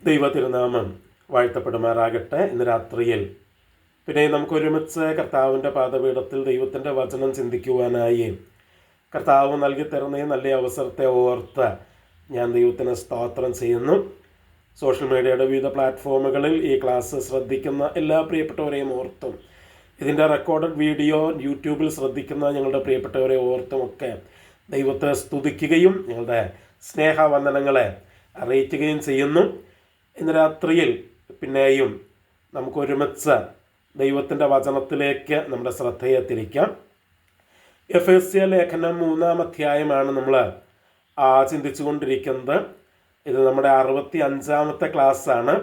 ദൈവ തിരുനാമം വാഴ്ത്തപ്പെടുമാറാകട്ടെ. ഇന്ന് രാത്രിയിൽ പിന്നെ നമുക്ക് ഒരുമിച്ച് കർത്താവിൻ്റെ പാദപീഠത്തിൽ ദൈവത്തിൻ്റെ വചനം ചിന്തിക്കുവാനായി കർത്താവ് നൽകി തരുന്ന ഈ നല്ല അവസരത്തെ ഓർത്ത് ഞാൻ ദൈവത്തിന് സ്തോത്രം ചെയ്യുന്നു. സോഷ്യൽ മീഡിയയുടെ വിവിധ പ്ലാറ്റ്ഫോമുകളിൽ ഈ ക്ലാസ് ശ്രദ്ധിക്കുന്ന എല്ലാ പ്രിയപ്പെട്ടവരെയും ഓർത്തും ഇതിൻ്റെ റെക്കോർഡഡ് വീഡിയോ യൂട്യൂബിൽ ശ്രദ്ധിക്കുന്ന ഞങ്ങളുടെ പ്രിയപ്പെട്ടവരെ ഓർത്തുമൊക്കെ ദൈവത്തെ സ്തുതിക്കുകയും ഞങ്ങളുടെ സ്നേഹവന്ദനങ്ങളെ അറിയിക്കുകയും ചെയ്യുന്നു. ഇന്ന് രാത്രിയിൽ പിന്നെയും നമുക്ക് ഒരുമിച്ച് ദൈവത്തിൻ്റെ വചനത്തിലേക്ക് നമ്മുടെ ശ്രദ്ധയെ തിരിക്കാം. എഫേസ്യ ലേഖനം 3-ാം അധ്യായമാണ് നമ്മൾ ചിന്തിച്ചു കൊണ്ടിരിക്കുന്നത്. ഇത് നമ്മുടെ 65-ാമത്തെ ക്ലാസ്സാണ്.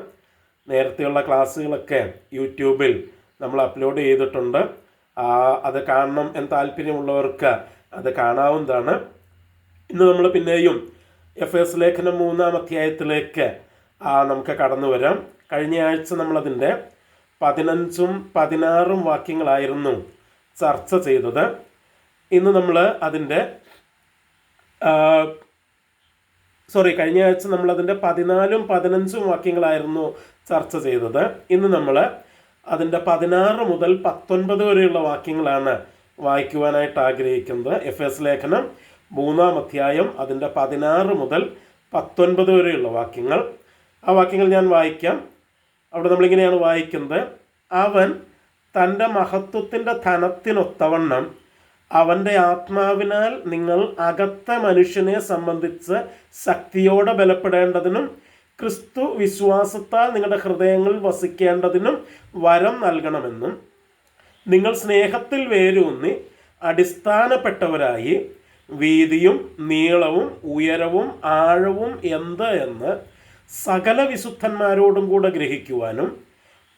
നേരത്തെയുള്ള ക്ലാസ്സുകളൊക്കെ യൂട്യൂബിൽ നമ്മൾ അപ്ലോഡ് ചെയ്തിട്ടുണ്ട്. അത് കാണണം എന്ന് താല്പര്യമുള്ളവർക്ക് അത് കാണാവുന്നതാണ്. ഇന്ന് നമ്മൾ പിന്നെയും എഫേസ്യ ലേഖനം 3-ാം അധ്യായത്തിലേക്ക് നമുക്ക് കടന്നു വരാം. കഴിഞ്ഞ ആഴ്ച നമ്മളതിൻ്റെ 15-ഉം 16-ഉം വാക്യങ്ങളായിരുന്നു ചർച്ച ചെയ്തത്. ഇന്ന് നമ്മൾ അതിൻ്റെ കഴിഞ്ഞ ആഴ്ച നമ്മളതിൻ്റെ 14-ഉം 15-ഉം വാക്യങ്ങളായിരുന്നു ചർച്ച ചെയ്തത്. ഇന്ന് നമ്മൾ അതിൻ്റെ 16 മുതൽ 19 വരെയുള്ള വാക്യങ്ങളാണ് വായിക്കുവാനായിട്ട് ആഗ്രഹിക്കുന്നത്. എഫേസ്യ ലേഖനം 3-ാം അധ്യായം അതിൻ്റെ 16 മുതൽ 19 വരെയുള്ള വാക്യങ്ങൾ. ആ വാക്യങ്ങൾ ഞാൻ വായിക്കാം. അവിടെ നമ്മളിങ്ങനെയാണ് വായിക്കുന്നത്: അവൻ തൻ്റെ മഹത്വത്തിൻ്റെ ധനത്തിനൊത്തവണ്ണം അവൻ്റെ ആത്മാവിനാൽ നിങ്ങൾ അകത്തെ മനുഷ്യനെ സംബന്ധിച്ച് ശക്തിയോടെ ബലപ്പെടേണ്ടതിനും ക്രിസ്തു വിശ്വാസത്താൽ നിങ്ങളുടെ ഹൃദയങ്ങളിൽ വസിക്കേണ്ടതിനും വരം നൽകണമെന്നും നിങ്ങൾ സ്നേഹത്തിൽ വേരൂന്നി അടിസ്ഥാനപ്പെട്ടവരായി വീതിയും നീളവും ഉയരവും ആഴവും എന്ത് എന്ന് സകല വിശുദ്ധന്മാരോടും കൂടെ ഗ്രഹിക്കുവാനും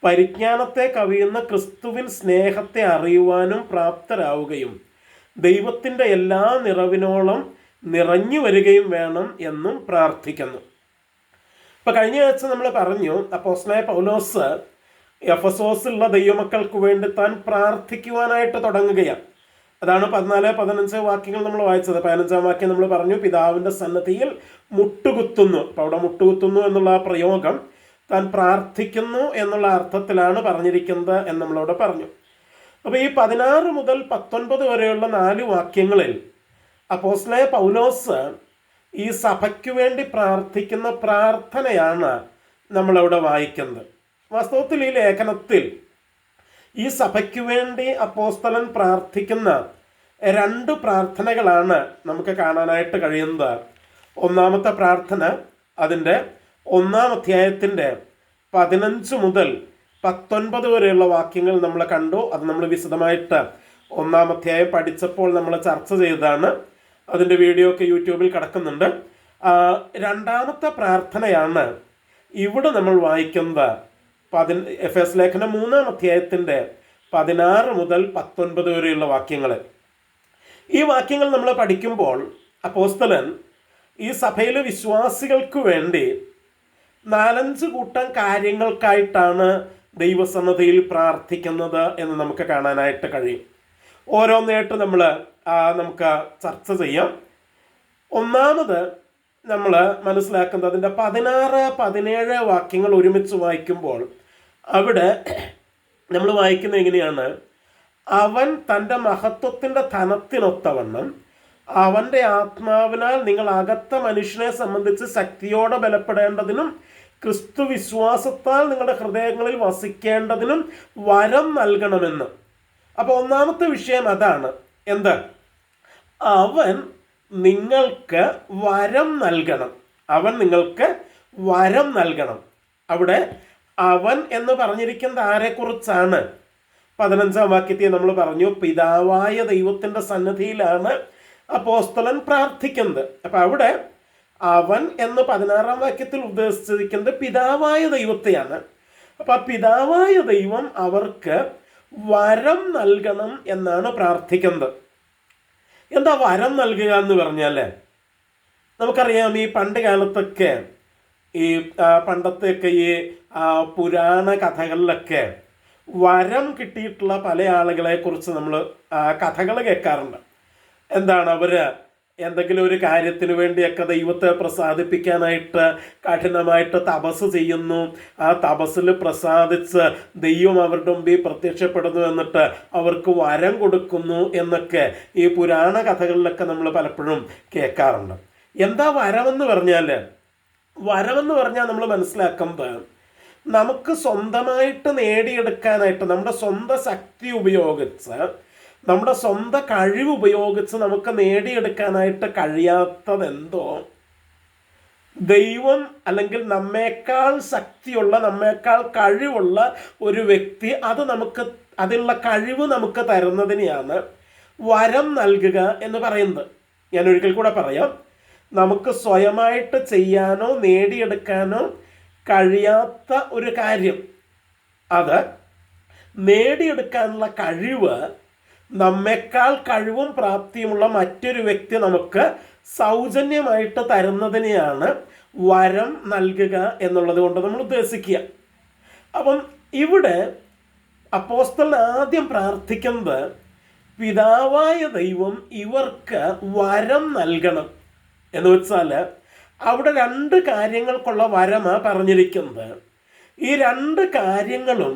പരിജ്ഞാനത്തെ കവിയുന്ന ക്രിസ്തുവിൻ സ്നേഹത്തെ അറിയുവാനും പ്രാപ്തരാവുകയും ദൈവത്തിൻ്റെ എല്ലാ നിറവിനോളം നിറഞ്ഞു വരികയും വേണം എന്നും പ്രാർത്ഥിക്കുന്നു. ഇപ്പം കഴിഞ്ഞ ആഴ്ച നമ്മൾ പറഞ്ഞു, അപ്പോസ്തലനായ പൗലോസ് എഫെസോസിലുള്ള ദൈവമക്കൾക്ക് വേണ്ടി താൻ പ്രാർത്ഥിക്കുവാനായിട്ട് തുടങ്ങുകയാണ്. അതാണ് 14-15 വാക്യങ്ങൾ നമ്മൾ വായിച്ചത്. 15-ാം വാക്യം നമ്മൾ പറഞ്ഞു, പിതാവിൻ്റെ സന്നദ്ധിയിൽ മുട്ടുകുത്തുന്നു. അപ്പോൾ അവിടെ മുട്ടുകുത്തുന്നു എന്നുള്ള ആ പ്രയോഗം താൻ പ്രാർത്ഥിക്കുന്നു എന്നുള്ള അർത്ഥത്തിലാണ് പറഞ്ഞിരിക്കുന്നത് എന്ന് നമ്മളവിടെ പറഞ്ഞു. അപ്പോൾ ഈ 16 മുതൽ 19 വരെയുള്ള 4 വാക്യങ്ങളിൽ അപ്പോസ്തലനായ പൗലോസ് ഈ സഭയ്ക്ക് വേണ്ടി പ്രാർത്ഥിക്കുന്ന പ്രാർത്ഥനയാണ് നമ്മളവിടെ വായിക്കുന്നത്. വാസ്തവത്തിൽ ഈ ലേഖനത്തിൽ ഈ സഭയ്ക്ക് വേണ്ടി അപ്പോസ്തലൻ പ്രാർത്ഥിക്കുന്ന 2 പ്രാർത്ഥനകളാണ് നമുക്ക് കാണാനായിട്ട് കഴിയുന്നത്. ഒന്നാമത്തെ പ്രാർത്ഥന അതിൻ്റെ 1-ാം അധ്യായത്തിൻ്റെ 15 മുതൽ 19 വരെയുള്ള വാക്യങ്ങൾ നമ്മൾ കണ്ടു. അത് നമ്മൾ വിശദമായിട്ട് 1-ാം അധ്യായം പഠിച്ചപ്പോൾ നമ്മൾ ചർച്ച ചെയ്തതാണ്. അതിൻ്റെ വീഡിയോ ഒക്കെ യൂട്യൂബിൽ കിടക്കുന്നുണ്ട്. 2ാമത്തെ പ്രാർത്ഥനയാണ് ഇവിടെ നമ്മൾ വായിക്കുന്നത്. എഫേസ്യ ലേഖനം 3-ാം അധ്യായത്തിൻ്റെ 16 മുതൽ 19 വരെയുള്ള വാക്യങ്ങൾ. ഈ വാക്യങ്ങൾ നമ്മൾ പഠിക്കുമ്പോൾ അപ്പോസ്തലൻ ഈ സഭയിലെ വിശ്വാസികൾക്ക് വേണ്ടി 4-5 കൂട്ടം കാര്യങ്ങൾക്കായിട്ടാണ് ദൈവസന്നദ്ധിയിൽ പ്രാർത്ഥിക്കുന്നത് എന്ന് നമുക്ക് കാണാനായിട്ട് കഴിയും. ഓരോന്നായിട്ട് നമുക്ക് ചർച്ച ചെയ്യാം. ഒന്നാമത് നമ്മൾ മനസ്സിലാക്കുന്നത് അതിൻ്റെ 16-17 വാക്യങ്ങൾ ഒരുമിച്ച് വായിക്കുമ്പോൾ അവിടെ നമ്മൾ വായിക്കുന്നത് എങ്ങനെയാണ്: അവൻ തൻ്റെ മഹത്വത്തിൻ്റെ ധനത്തിനൊത്തവണ്ണം അവൻ്റെ ആത്മാവിനാൽ നിങ്ങൾ അകത്ത മനുഷ്യനെ സംബന്ധിച്ച് ശക്തിയോടെ ബലപ്പെടേണ്ടതിനും ക്രിസ്തു വിശ്വാസത്താൽ നിങ്ങളുടെ ഹൃദയങ്ങളിൽ വസിക്കേണ്ടതിനും വരം നൽകണമെന്ന്. അപ്പോൾ ഒന്നാമത്തെ വിഷയം അതാണ്. എന്ത്? അവൻ നിങ്ങൾക്ക് വരം നൽകണം. അവൻ നിങ്ങൾക്ക് വരം നൽകണം. അവിടെ അവൻ എന്ന് പറഞ്ഞിരിക്കുന്നത് ആരെക്കുറിച്ചാണ്? 15-ാം വാക്യത്തിൽ നമ്മൾ പറഞ്ഞു, പിതാവായ ദൈവത്തിൻ്റെ സന്നിധിയിലാണ് അപ്പോസ്തലൻ പ്രാർത്ഥിക്കുന്നത്. അപ്പം അവിടെ അവൻ എന്ന് 16-ാം വാക്യത്തിൽ ഉദ്ദേശിച്ചിരിക്കുന്നത് പിതാവായ ദൈവത്തെയാണ്. അപ്പം ആ പിതാവായ ദൈവം അവർക്ക് വരം നൽകണം എന്നാണ് പ്രാർത്ഥിക്കുന്നത്. എന്താ വരം നൽകുക എന്ന് പറഞ്ഞാൽ, നമുക്കറിയാം ഈ പണ്ട് കാലത്തൊക്കെ ഈ പണ്ടത്തെയൊക്കെ ഈ പുരാണ കഥകളിലൊക്കെ വരം കിട്ടിയിട്ടുള്ള പല ആളുകളെ കുറിച്ച് നമ്മൾ കഥകൾ കേൾക്കാറുണ്ട്. എന്താണ് അവർ എന്തെങ്കിലും ഒരു കാര്യത്തിന് വേണ്ടിയൊക്കെ ദൈവത്തെ പ്രസാദിപ്പിക്കാനായിട്ട് കഠിനമായിട്ട് തപസ് ചെയ്യുന്നു. ആ തപസ്സിൽ പ്രസാദിച്ച് ദൈവം അവരുടെ മുമ്പിൽ പ്രത്യക്ഷപ്പെടുന്നു, എന്നിട്ട് അവർക്ക് വരം കൊടുക്കുന്നു എന്നൊക്കെ ഈ പുരാണ കഥകളിലൊക്കെ നമ്മൾ പലപ്പോഴും കേൾക്കാറുണ്ട്. എന്താ വരമെന്ന് പറഞ്ഞാൽ? വരമെന്ന് പറഞ്ഞാൽ നമ്മൾ മനസ്സിലാക്കുന്നത് നമുക്ക് സ്വന്തമായിട്ട് നേടിയെടുക്കാനായിട്ട് നമ്മുടെ സ്വന്തം ശക്തി ഉപയോഗിച്ച്, നമ്മുടെ സ്വന്തം കഴിവ് ഉപയോഗിച്ച് നമുക്ക് നേടിയെടുക്കാനായിട്ട് കഴിയാത്തതെന്തോ ദൈവം അല്ലെങ്കിൽ നമ്മേക്കാൾ ശക്തിയുള്ള, നമ്മേക്കാൾ കഴിവുള്ള ഒരു വ്യക്തി അതിനുള്ള കഴിവ് നമുക്ക് തരുന്നതിനെയാണ് വരം നൽകുക എന്ന് പറയുന്നത്. ഞാൻ ഒരിക്കൽ കൂടെ പറയാം. നമുക്ക് സ്വയമായിട്ട് ചെയ്യാനോ നേടിയെടുക്കാനോ കഴിയാത്ത ഒരു കാര്യം, അത് നേടിയെടുക്കാനുള്ള കഴിവ് നമ്മെക്കാൾ കഴിവും പ്രാപ്തിയുമുള്ള മറ്റൊരു വ്യക്തി നമുക്ക് സൗജന്യമായിട്ട് തരുന്നതിനെയാണ് വരം നൽകുക എന്നുള്ളത് കൊണ്ട് നമ്മൾ ഉദ്ദേശിക്കുക. അപ്പം ഇവിടെ അപ്പോസ്തലൻ ആദ്യം പ്രാർത്ഥിക്കുന്നത് പിതാവായ ദൈവം ഇവർക്ക് വരം നൽകണം എന്ന് വെച്ചാൽ അവിടെ 2 കാര്യങ്ങൾക്കുള്ള വരമാണ് പറഞ്ഞിരിക്കുന്നത്. ഈ 2 കാര്യങ്ങളും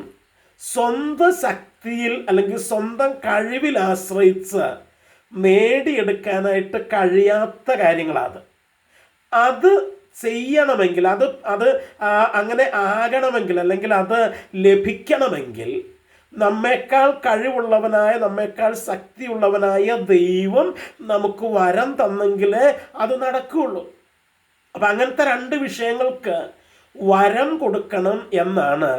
സ്വന്തം ശക്തിയിൽ അല്ലെങ്കിൽ സ്വന്തം കഴിവിൽ ആശ്രയിച്ച് നേടിയെടുക്കാനായിട്ട് കഴിയാത്ത കാര്യങ്ങളാണ്. അത് ചെയ്യണമെങ്കിൽ, അത് അങ്ങനെ ആകണമെങ്കിൽ, അല്ലെങ്കിൽ അത് ലഭിക്കണമെങ്കിൽ നമ്മേക്കാൾ കഴിവുള്ളവനായ, നമ്മേക്കാൾ ശക്തിയുള്ളവനായ ദൈവം നമുക്ക് വരം തന്നെങ്കിലേ അത് നടക്കുകയുള്ളൂ. അപ്പം അങ്ങനത്തെ 2 വിഷയങ്ങൾക്ക് വരം കൊടുക്കണം എന്നാണ്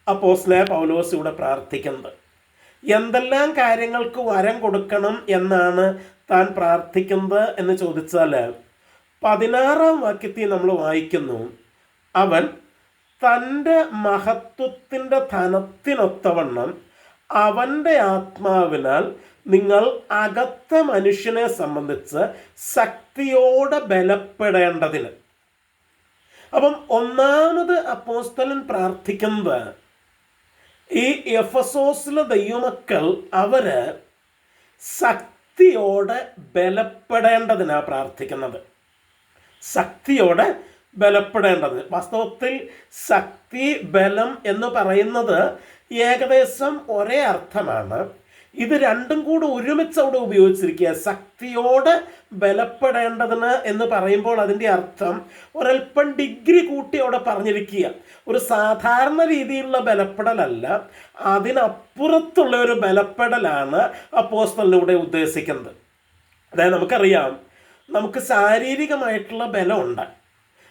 അപ്പോസ്തലനായ പൗലോസ് ഇവിടെ പ്രാർത്ഥിക്കുന്നത്. എന്തെല്ലാം കാര്യങ്ങൾക്ക് വരം കൊടുക്കണം എന്നാണ് താൻ പ്രാർത്ഥിക്കുന്നത് എന്ന് ചോദിച്ചാൽ 16-ാം വാക്യത്തിൽ നമ്മൾ വായിക്കുന്നു, അവൻ തൻ്റെ മഹത്വത്തിൻ്റെ ധനത്തിനൊത്തവണ്ണം അവൻ്റെ ആത്മാവിനാൽ നിങ്ങൾ അകത്തെ മനുഷ്യനെ സംബന്ധിച്ച് ശക്തിയോടെ ബലപ്പെടേണ്ടതിന്. അപ്പം ഒന്നാമത് അപ്പോസ്തലൻ പ്രാർത്ഥിക്കുന്നത് ഈ എഫെസോസിലെ ദൈവമക്കൾ അവര് ശക്തിയോടെ ബലപ്പെടേണ്ടതിനാണ് പ്രാർത്ഥിക്കുന്നത്. ശക്തിയോടെ ബലപ്പെടേണ്ടത്. വാസ്തവത്തിൽ ശക്തി, ബലം എന്ന് പറയുന്നത് ഏകദേശം ഒരേ അർത്ഥമാണ്. ഇത് 2ഉം കൂടെ ഒരുമിച്ച് അവിടെ ഉപയോഗിച്ചിരിക്കുക. ശക്തിയോടെ ബലപ്പെടേണ്ടതിന് എന്ന് പറയുമ്പോൾ അതിൻ്റെ അർത്ഥം ഒരൽപ്പം ഡിഗ്രി കൂട്ടി അവിടെ പറഞ്ഞിരിക്കുക. ഒരു സാധാരണ രീതിയിലുള്ള ബലപ്പെടലല്ല, അതിനപ്പുറത്തുള്ള ഒരു ബലപ്പെടലാണ് അപ്പോസ്തലനിലൂടെ ഉദ്ദേശിക്കുന്നത്. അതായത് നമുക്കറിയാം, നമുക്ക് ശാരീരികമായിട്ടുള്ള ബലമുണ്ട്.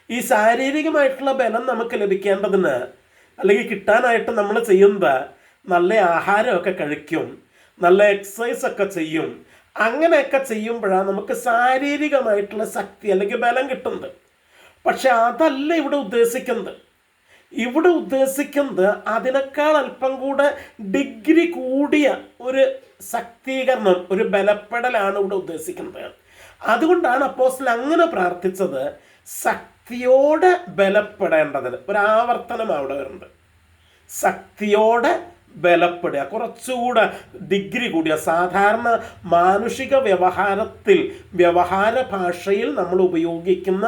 ഈ ശാരീരികമായിട്ടുള്ള ബലം നമുക്ക് ലഭിക്കേണ്ടതിന് അല്ലെങ്കിൽ കിട്ടാനായിട്ട് നമ്മൾ ചെയ്യുന്നത് നല്ല ആഹാരമൊക്കെ കഴിക്കും, നല്ല എക്സസൈസൊക്കെ ചെയ്യും. അങ്ങനെയൊക്കെ ചെയ്യുമ്പോഴാണ് നമുക്ക് ശാരീരികമായിട്ടുള്ള ശക്തി അല്ലെങ്കിൽ ബലം കിട്ടുന്നത്. പക്ഷെ അതല്ല ഇവിടെ ഉദ്ദേശിക്കുന്നത്. ഇവിടെ ഉദ്ദേശിക്കുന്നത് അതിനേക്കാൾ അല്പം കൂടെ ഡിഗ്രി കൂടിയ ഒരു ശക്തീകരണം, ഒരു ബലപ്പെടലാണ് ഇവിടെ ഉദ്ദേശിക്കുന്നത്. അതുകൊണ്ടാണ് അപ്പോസ്തലൻ അങ്ങനെ പ്രാർത്ഥിച്ചത്, ശക്തിയോടെ ബലപ്പെടേണ്ടതിന്. ഒരാവർത്തനം അവിടെ വരുന്നുണ്ട്, ശക്തിയോടെ ബലപ്പെടുക, കുറച്ചുകൂടെ ഡിഗ്രി കൂടിയ. സാധാരണ മാനുഷിക വ്യവഹാര ഭാഷയിൽ നമ്മൾ ഉപയോഗിക്കുന്ന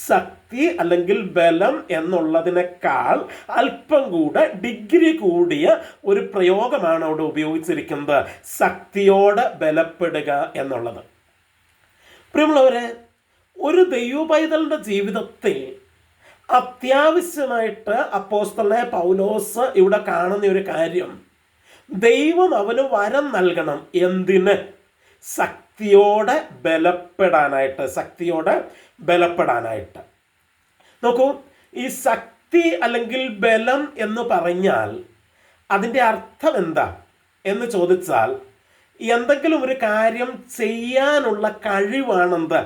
ശക്തി അല്ലെങ്കിൽ ബലം എന്നുള്ളതിനേക്കാൾ അല്പം കൂടെ ഡിഗ്രി കൂടിയ ഒരു പ്രയോഗമാണ് അവിടെ ഉപയോഗിച്ചിരിക്കുന്നത്, ശക്തിയോടെ ബലപ്പെടുക എന്നുള്ളത്. പ്രിയമുള്ളവരെ, ഒരു ദൈവപൈതലിൻ്റെ ജീവിതത്തിൽ അത്യാവശ്യമായിട്ട് അപ്പോസ്തലനായ പൗലോസ് ഇവിടെ കാണുന്ന ഒരു കാര്യം, ദൈവം അവന് വരം നൽകണം. എന്തിന്? ശക്തിയോടെ ബലപ്പെടാനായിട്ട്. ശക്തിയോടെ ബലപ്പെടാനായിട്ട്. നോക്കൂ, ഈ ശക്തി അല്ലെങ്കിൽ ബലം എന്ന് പറഞ്ഞാൽ അതിൻ്റെ അർത്ഥം എന്താ എന്ന് ചോദിച്ചാൽ, എന്തെങ്കിലും ഒരു കാര്യം ചെയ്യാനുള്ള കഴിവാണെന്ത്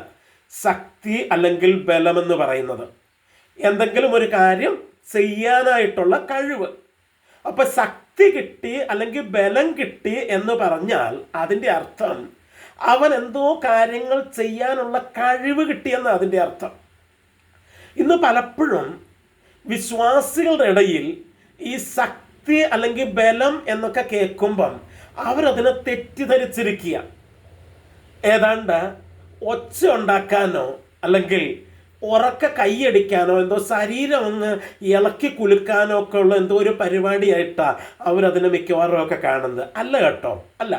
ശക്തി അല്ലെങ്കിൽ ബലമെന്ന് പറയുന്നത്. എന്തെങ്കിലും ഒരു കാര്യം ചെയ്യാനായിട്ടുള്ള കഴിവ്. അപ്പൊ ശക്തി കിട്ടി അല്ലെങ്കിൽ ബലം കിട്ടി എന്ന് പറഞ്ഞാൽ അതിൻ്റെ അർത്ഥം അവൻ എന്തോ കാര്യങ്ങൾ ചെയ്യാനുള്ള കഴിവ് കിട്ടിയെന്ന് അതിൻ്റെ അർത്ഥം. ഇന്ന് പലപ്പോഴും വിശ്വാസികളുടെ ഇടയിൽ ഈ ശക്തി അല്ലെങ്കിൽ ബലം എന്നൊക്കെ കേൾക്കുമ്പം അവരതിനെ തെറ്റിദ്ധരിച്ചിരിക്കുക. ഏതാണ്ട് ഒച്ച ഉണ്ടാക്കാനോ അല്ലെങ്കിൽ ഉറക്ക കൈയടിക്കാനോ എന്തോ ശരീരം അങ്ങ് ഇളക്കി കുലുക്കാനോ ഒക്കെ ഉള്ള എന്തോ ഒരു പരിപാടിയായിട്ടാണ് അവരതിനെ മിക്കവാറും ഒക്കെ കാണുന്നത്. അല്ല കേട്ടോ, അല്ല.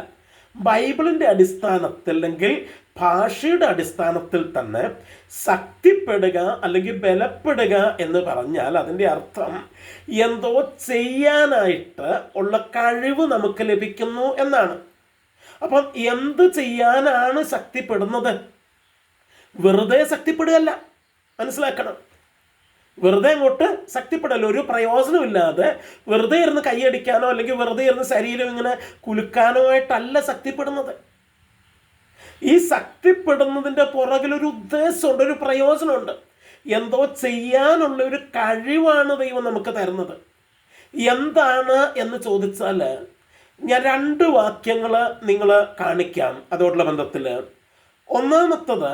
ബൈബിളിൻ്റെ അടിസ്ഥാനത്തിൽ അല്ലെങ്കിൽ ഭാഷയുടെ അടിസ്ഥാനത്തിൽ തന്നെ ശക്തിപ്പെടുക അല്ലെങ്കിൽ ബലപ്പെടുക എന്ന് പറഞ്ഞാൽ അതിൻ്റെ അർത്ഥം എന്തോ ചെയ്യാനായിട്ട് ഉള്ള കഴിവ് നമുക്ക് ലഭിക്കുന്നു എന്നാണ്. അപ്പം എന്ത് ചെയ്യാനാണ് ശക്തിപ്പെടുന്നത്? വെറുതെ ശക്തിപ്പെടുകയല്ല, മനസ്സിലാക്കണം. വെറുതെ അങ്ങോട്ട് ശക്തിപ്പെടല്ലോ, ഒരു പ്രയോജനമില്ലാതെ വെറുതെ ഇരുന്ന് കൈയടിക്കാനോ അല്ലെങ്കിൽ വെറുതെ ഇരുന്ന് ശരീരം ഇങ്ങനെ കുലുക്കാനോ ആയിട്ടല്ല ശക്തിപ്പെടുന്നത്. ഈ ശക്തിപ്പെടുന്നതിൻ്റെ പുറകിലൊരു ഉദ്ദേശമുണ്ട്, ഒരു പ്രയോജനമുണ്ട്. എന്തോ ചെയ്യാനുള്ള ഒരു കഴിവാണ് ദൈവം നമുക്ക് തരുന്നത്. എന്താണ് എന്ന് ചോദിച്ചാൽ ഞാൻ 2 വാക്യങ്ങൾ നിങ്ങൾ കാണിക്കാം അതോടുള്ള ബന്ധത്തിൽ. ഒന്നാമത്തത്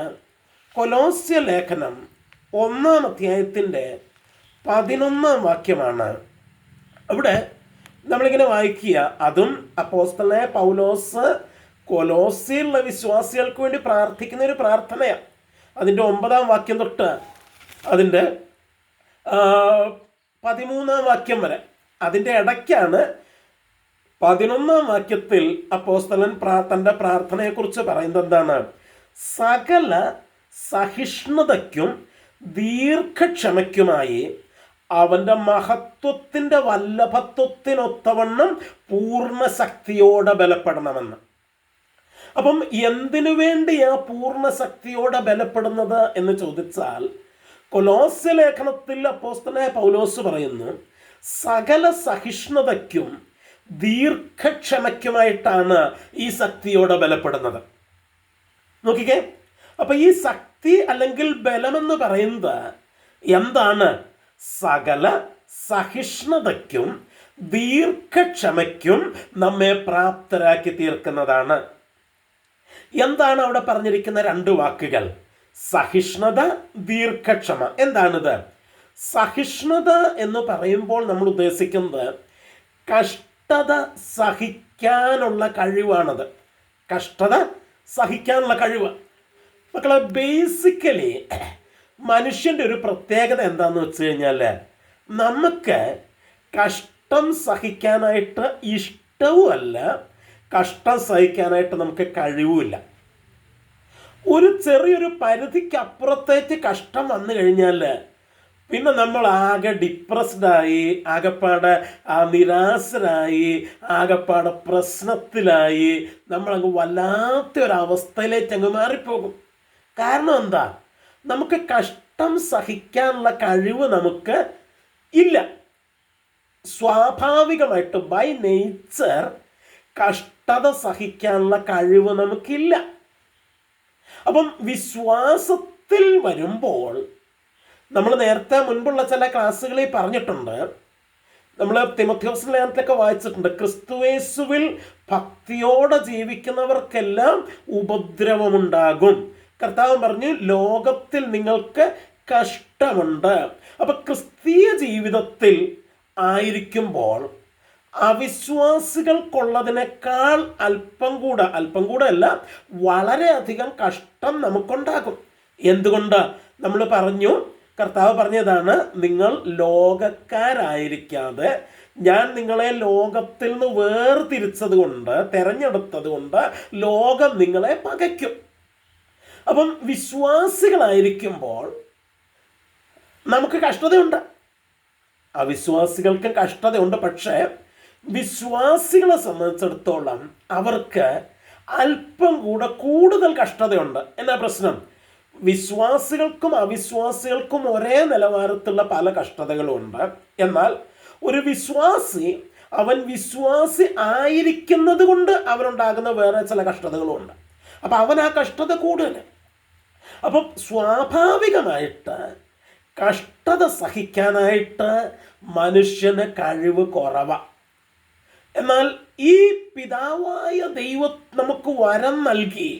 കൊലോസ്യ ലേഖനം 1-ാം അധ്യായത്തിൻ്റെ 11-ാം വാക്യമാണ്. അവിടെ നമ്മളിങ്ങനെ വായിക്കുക, അതും അപ്പോസ്തലനായ പൗലോസ് കൊലോസ്യയിലുള്ള വിശ്വാസികൾക്ക് വേണ്ടി പ്രാർത്ഥിക്കുന്ന ഒരു പ്രാർത്ഥനയാണ്. അതിൻ്റെ 9-ാം വാക്യം തൊട്ട് അതിൻ്റെ 13-ാം വാക്യം വരെ, അതിൻ്റെ ഇടയ്ക്കാണ് 11-ാം വാക്യത്തിൽ അപ്പോസ്തലൻ തൻ്റെ പ്രാർത്ഥനയെക്കുറിച്ച് പറയുന്നത് എന്താണ്? സകല സഹിഷ്ണുതയ്ക്കും ദീർഘക്ഷമയ്ക്കുമായി അവൻ്റെ മഹത്വത്തിൻ്റെ വല്ലഭത്വത്തിനൊത്തവണ്ണം പൂർണ്ണ ശക്തിയോടെ ബലപ്പെടണമെന്ന്. അപ്പം എന്തിനു വേണ്ടിയാ പൂർണ്ണ ശക്തിയോടെ ബലപ്പെടുന്നത് എന്ന് ചോദിച്ചാൽ, കൊലോസ്യ ലേഖനത്തിൽ അപ്പോസ്തലനായ പൗലോസ് പറയുന്നു, സകല സഹിഷ്ണുതയ്ക്കും ദീർഘക്ഷമയ്ക്കുമായിട്ടാണ് ഈ ശക്തിയോടെ ബലപ്പെടുന്നത്. നോക്കിക്കേ, അപ്പൊ ഈ ശക്തി അല്ലെങ്കിൽ ബലമെന്ന് പറയുന്നത് എന്താണ്? സകല സഹിഷ്ണുതയ്ക്കും ദീർഘക്ഷമയ്ക്കും നമ്മെ പ്രാപ്തരാക്കി തീർക്കുന്നതാണ്. എന്താണ് അവിടെ പറഞ്ഞിരിക്കുന്ന 2 വാക്കുകൾ? സഹിഷ്ണുത, ദീർഘക്ഷമ. എന്താണിത്? സഹിഷ്ണുത എന്ന് പറയുമ്പോൾ നമ്മൾ ഉദ്ദേശിക്കുന്നത് കഷ്ടത സഹിക്കാനുള്ള കഴിവാണത്. കഷ്ടത സഹിക്കാനുള്ള കഴിവ്. മക്കളെ, ബേസിക്കലി മനുഷ്യൻ്റെ ഒരു പ്രത്യേകത എന്താണെന്ന് വെച്ച് കഴിഞ്ഞാൽ, നമുക്ക് കഷ്ടം സഹിക്കാനായിട്ട് ഇഷ്ടവുമല്ല, കഷ്ടം സഹിക്കാനായിട്ട് നമുക്ക് കഴിവുമില്ല. ഒരു ചെറിയൊരു പരിധിക്കപ്പുറത്തേക്ക് കഷ്ടം വന്നു കഴിഞ്ഞാൽ പിന്നെ നമ്മൾ ആകെ ഡിപ്രസ്ഡായി, ആകെപ്പാടെ നിരാശരായി, ആകെപ്പാടെ പ്രശ്നത്തിലായി, നമ്മളങ്ങ് വല്ലാത്തൊരവസ്ഥയിലേക്ക് അങ്ങ് മാറിപ്പോകും. കാരണം എന്താ? നമുക്ക് കഷ്ടം സഹിക്കാനുള്ള കഴിവ് നമുക്ക് ഇല്ല. സ്വാഭാവികമായിട്ട് ബൈ നേച്ചർ കഷ്ടത സഹിക്കാനുള്ള കഴിവ് നമുക്കില്ല. അപ്പം വിശ്വാസത്തിൽ വരുമ്പോൾ നമ്മൾ നേരത്തെ മുൻപുള്ള ചില ക്ലാസ്സുകളിൽ പറഞ്ഞിട്ടുണ്ട്, നമ്മൾ തിമോഥെയോസ് ലേഖനത്തിലൊക്കെ വായിച്ചിട്ടുണ്ട്, ക്രിസ്തുയേശുവിൽ ഭക്തിയോടെ ജീവിക്കുന്നവർക്കെല്ലാം ഉപദ്രവമുണ്ടാകും. കർത്താവ് പറഞ്ഞു, ലോകത്തിൽ നിങ്ങൾക്ക് കഷ്ടമുണ്ട്. അപ്പം ക്രിസ്തീയ ജീവിതത്തിൽ ആയിരിക്കുമ്പോൾ അവിശ്വാസികൾക്കുള്ളതിനേക്കാൾ അല്പം കൂടെ അല്ല, വളരെയധികം കഷ്ടം നമുക്കുണ്ടാകും. എന്തുകൊണ്ട്? നമ്മൾ പറഞ്ഞു, കർത്താവ് പറഞ്ഞതാണ്, നിങ്ങൾ ലോകക്കാരായിരിക്കാതെ ഞാൻ നിങ്ങളെ ലോകത്തിൽ നിന്ന് വേർതിരിച്ചത് കൊണ്ട്, തെരഞ്ഞെടുത്തത് കൊണ്ട് ലോകം നിങ്ങളെ പകയ്ക്കും. അപ്പം വിശ്വാസികളായിരിക്കുമ്പോൾ നമുക്ക് കഷ്ടതയുണ്ട്, അവിശ്വാസികൾക്കും കഷ്ടതയുണ്ട്. പക്ഷേ വിശ്വാസികളെ സംബന്ധിച്ചിടത്തോളം അവർക്ക് അല്പം കൂടെ കൂടുതൽ കഷ്ടതയുണ്ട്. എന്നാ പ്രശ്നം? വിശ്വാസികൾക്കും അവിശ്വാസികൾക്കും ഒരേ നിലവാരത്തിലുള്ള പല കഷ്ടതകളുമുണ്ട്. എന്നാൽ ഒരു വിശ്വാസി അവൻ വിശ്വാസി ആയിരിക്കുന്നത് കൊണ്ട് അവനുണ്ടാകുന്ന വേറെ ചില കഷ്ടതകളുമുണ്ട്. അപ്പം അവൻ ആ കഷ്ടത കൂടുതൽ. അപ്പം സ്വാഭാവികമായിട്ട് കഷ്ടത സഹിക്കാനായിട്ട് മനുഷ്യന് കഴിവ് കുറവാണ്. എന്നാൽ ഈ പിതാവായ ദൈവം നമുക്ക് വരം നൽകി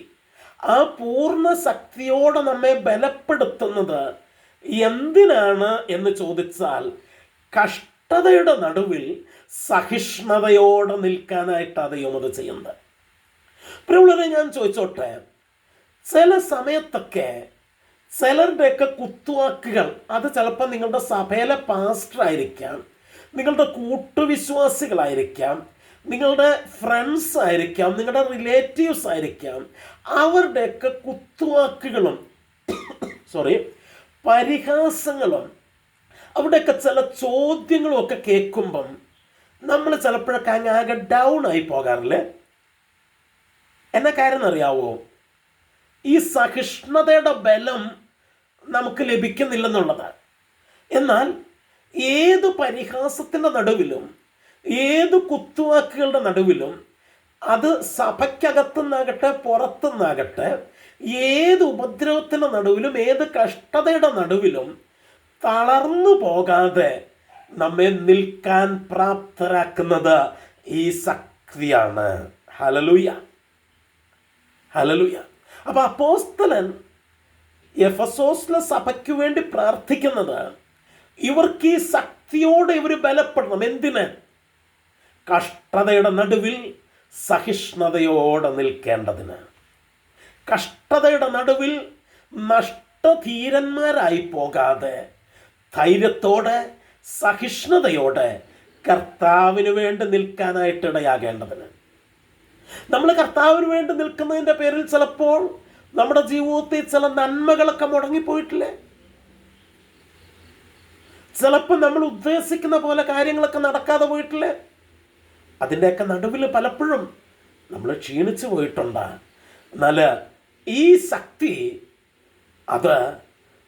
ആ പൂർണ്ണ ശക്തിയോടെ നമ്മെ ബലപ്പെടുത്തുന്നത് എന്തിനാണ് എന്ന് ചോദിച്ചാൽ, കഷ്ടതയുടെ നടുവിൽ സഹിഷ്ണുതയോടെ നിൽക്കാനായിട്ടാണ് ദൈവം അത് ചെയ്യുന്നത്. പ്രിയമുള്ളവരെ, ഞാൻ ചോദിച്ചോട്ടെ, ചില സമയത്തൊക്കെ ചിലരുടെയൊക്കെ കുത്തുവാക്കുകൾ അത് ചിലപ്പോൾ നിങ്ങളുടെ സഭയിലെ പാസ്റ്റർ ആയിരിക്കാം, നിങ്ങളുടെ കൂട്ടുവിശ്വാസികളായിരിക്കാം, നിങ്ങളുടെ ഫ്രണ്ട്സ് ആയിരിക്കാം, നിങ്ങളുടെ റിലേറ്റീവ്സ് ആയിരിക്കാം. അവരുടെയൊക്കെ കുത്തുവാക്കുകളും പരിഹാസങ്ങളും അവിടെയൊക്കെ ചില ചോദ്യങ്ങളും ഒക്കെ കേൾക്കുമ്പം നമ്മൾ ചിലപ്പോഴൊക്കെ ആകെ ഡൗൺ ആയി പോകാറില്ലേ? എന്നാ കാര്യം അറിയാവോ? ഈ സഹിഷ്ണുതയുടെ ബലം നമുക്ക് ലഭിക്കുന്നില്ലെന്നുള്ളതാണ്. എന്നാൽ ഏത് പരിഹാസത്തിൻ്റെ നടുവിലും ഏത് കുത്തുവാക്കുകളുടെ നടുവിലും, അത് സഭയ്ക്കകത്തുനിന്നാകട്ടെ പുറത്തുനിന്നാകട്ടെ, ഏത് ഉപദ്രവത്തിൻ്റെ നടുവിലും ഏത് കഷ്ടതയുടെ നടുവിലും തളർന്നു പോകാതെ നമ്മെ നിൽക്കാൻ പ്രാപ്തരാക്കുന്നത് ഈ ശക്തിയാണ്. Hallelujah, hallelujah. അപ്പോൾ അപ്പോസ്തലൻ എഫെസോസിലെ സഭയ്ക്ക് വേണ്ടി പ്രാർത്ഥിക്കുന്നത് ഇവർക്ക് ഈ ശക്തിയോടെ ഇവർ ബലപ്പെടണം. എന്തിന്? കഷ്ടതയുടെ നടുവിൽ സഹിഷ്ണുതയോടെ നിൽക്കേണ്ടതിന്. കഷ്ടതയുടെ നടുവിൽ നഷ്ടധീരന്മാരായി പോകാതെ ധൈര്യത്തോടെ സഹിഷ്ണുതയോടെ കർത്താവിന് വേണ്ടി നിൽക്കാനായിട്ട് ഇടയാകേണ്ടതിന്. നമ്മൾ കർത്താവിന് വേണ്ടി നിൽക്കുന്നതിൻ്റെ പേരിൽ ചിലപ്പോൾ നമ്മുടെ ജീവിതത്തിൽ ചില നന്മകളൊക്കെ മുടങ്ങിപ്പോയിട്ടില്ലേ? ചിലപ്പോൾ നമ്മൾ ഉദ്ദേശിക്കുന്ന പോലെ കാര്യങ്ങളൊക്കെ നടക്കാതെ പോയിട്ടില്ലേ? അതിൻ്റെയൊക്കെ നടുവിൽ പലപ്പോഴും നമ്മൾ ക്ഷീണിച്ചു പോയിട്ടുണ്ട്. എന്നാൽ ഈ ശക്തി അത്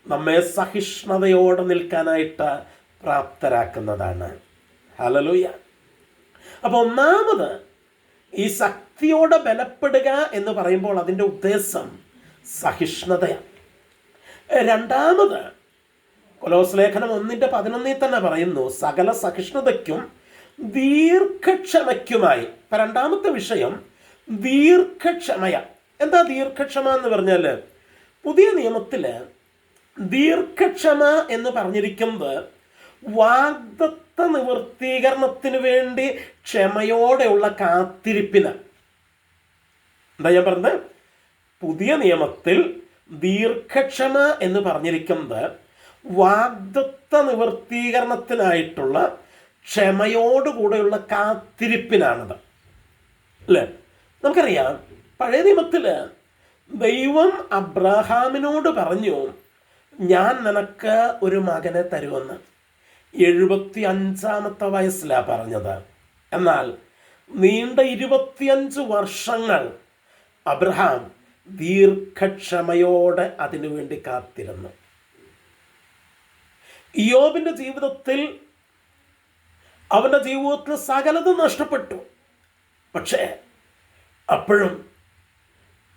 നമ്മെ സഹിഷ്ണുതയോടെ നിൽക്കാനായിട്ട് പ്രാപ്തരാക്കുന്നതാണ്. ഹല്ലേലൂയ. അപ്പോൾ ഒന്നാമത് ഈ ശക്തിയോടെ ബലപ്പെടുക എന്ന് പറയുമ്പോൾ അതിൻ്റെ ഉദ്ദേശം സഹിഷ്ണുതയാണ്. രണ്ടാമത് കൊലോസ് ലേഖനം 1:11 തന്നെ പറയുന്നു, സകല സഹിഷ്ണുതയ്ക്കും ദീർഘക്ഷമയ്ക്കുമായി. ഇപ്പം രണ്ടാമത്തെ വിഷയം ദീർഘക്ഷമയ. എന്താ ദീർഘക്ഷമ എന്ന് പറഞ്ഞാൽ, പുതിയ നിയമത്തിൽ ദീർഘക്ഷമ എന്ന് പറഞ്ഞിരിക്കുന്നത് വാഗ്ദത്ത നിവൃത്തീകരണത്തിന് വേണ്ടി ക്ഷമയോടെയുള്ള കാത്തിരിപ്പിന്. എന്താ ഞാൻ പറഞ്ഞത്? പുതിയ നിയമത്തിൽ ദീർഘക്ഷമ എന്ന് പറഞ്ഞിരിക്കുന്നത് വാഗ്ദത്ത നിവൃത്തീകരണത്തിനായിട്ടുള്ള ക്ഷമയോടുകൂടെയുള്ള കാത്തിരിപ്പിനാണത്, അല്ലേ? നമുക്കറിയാം, പഴയ നിയമത്തിൽ ദൈവം അബ്രഹാമിനോട് പറഞ്ഞു, ഞാൻ നിനക്ക് ഒരു മകനെ തരുമെന്ന്. 75-ാമത്തെ വയസ്സിലാണ് പറഞ്ഞത്. എന്നാൽ നീണ്ട 25 വർഷങ്ങൾ അബ്രഹാം ദീർഘക്ഷമയോടെ അതിനുവേണ്ടി കാത്തിരുന്നു. ഇയ്യോബിൻ്റെ ജീവിതത്തിൽ അവൻ്റെ ജീവിതത്തിൽ സകലതും നഷ്ടപ്പെട്ടു. പക്ഷേ അപ്പോഴും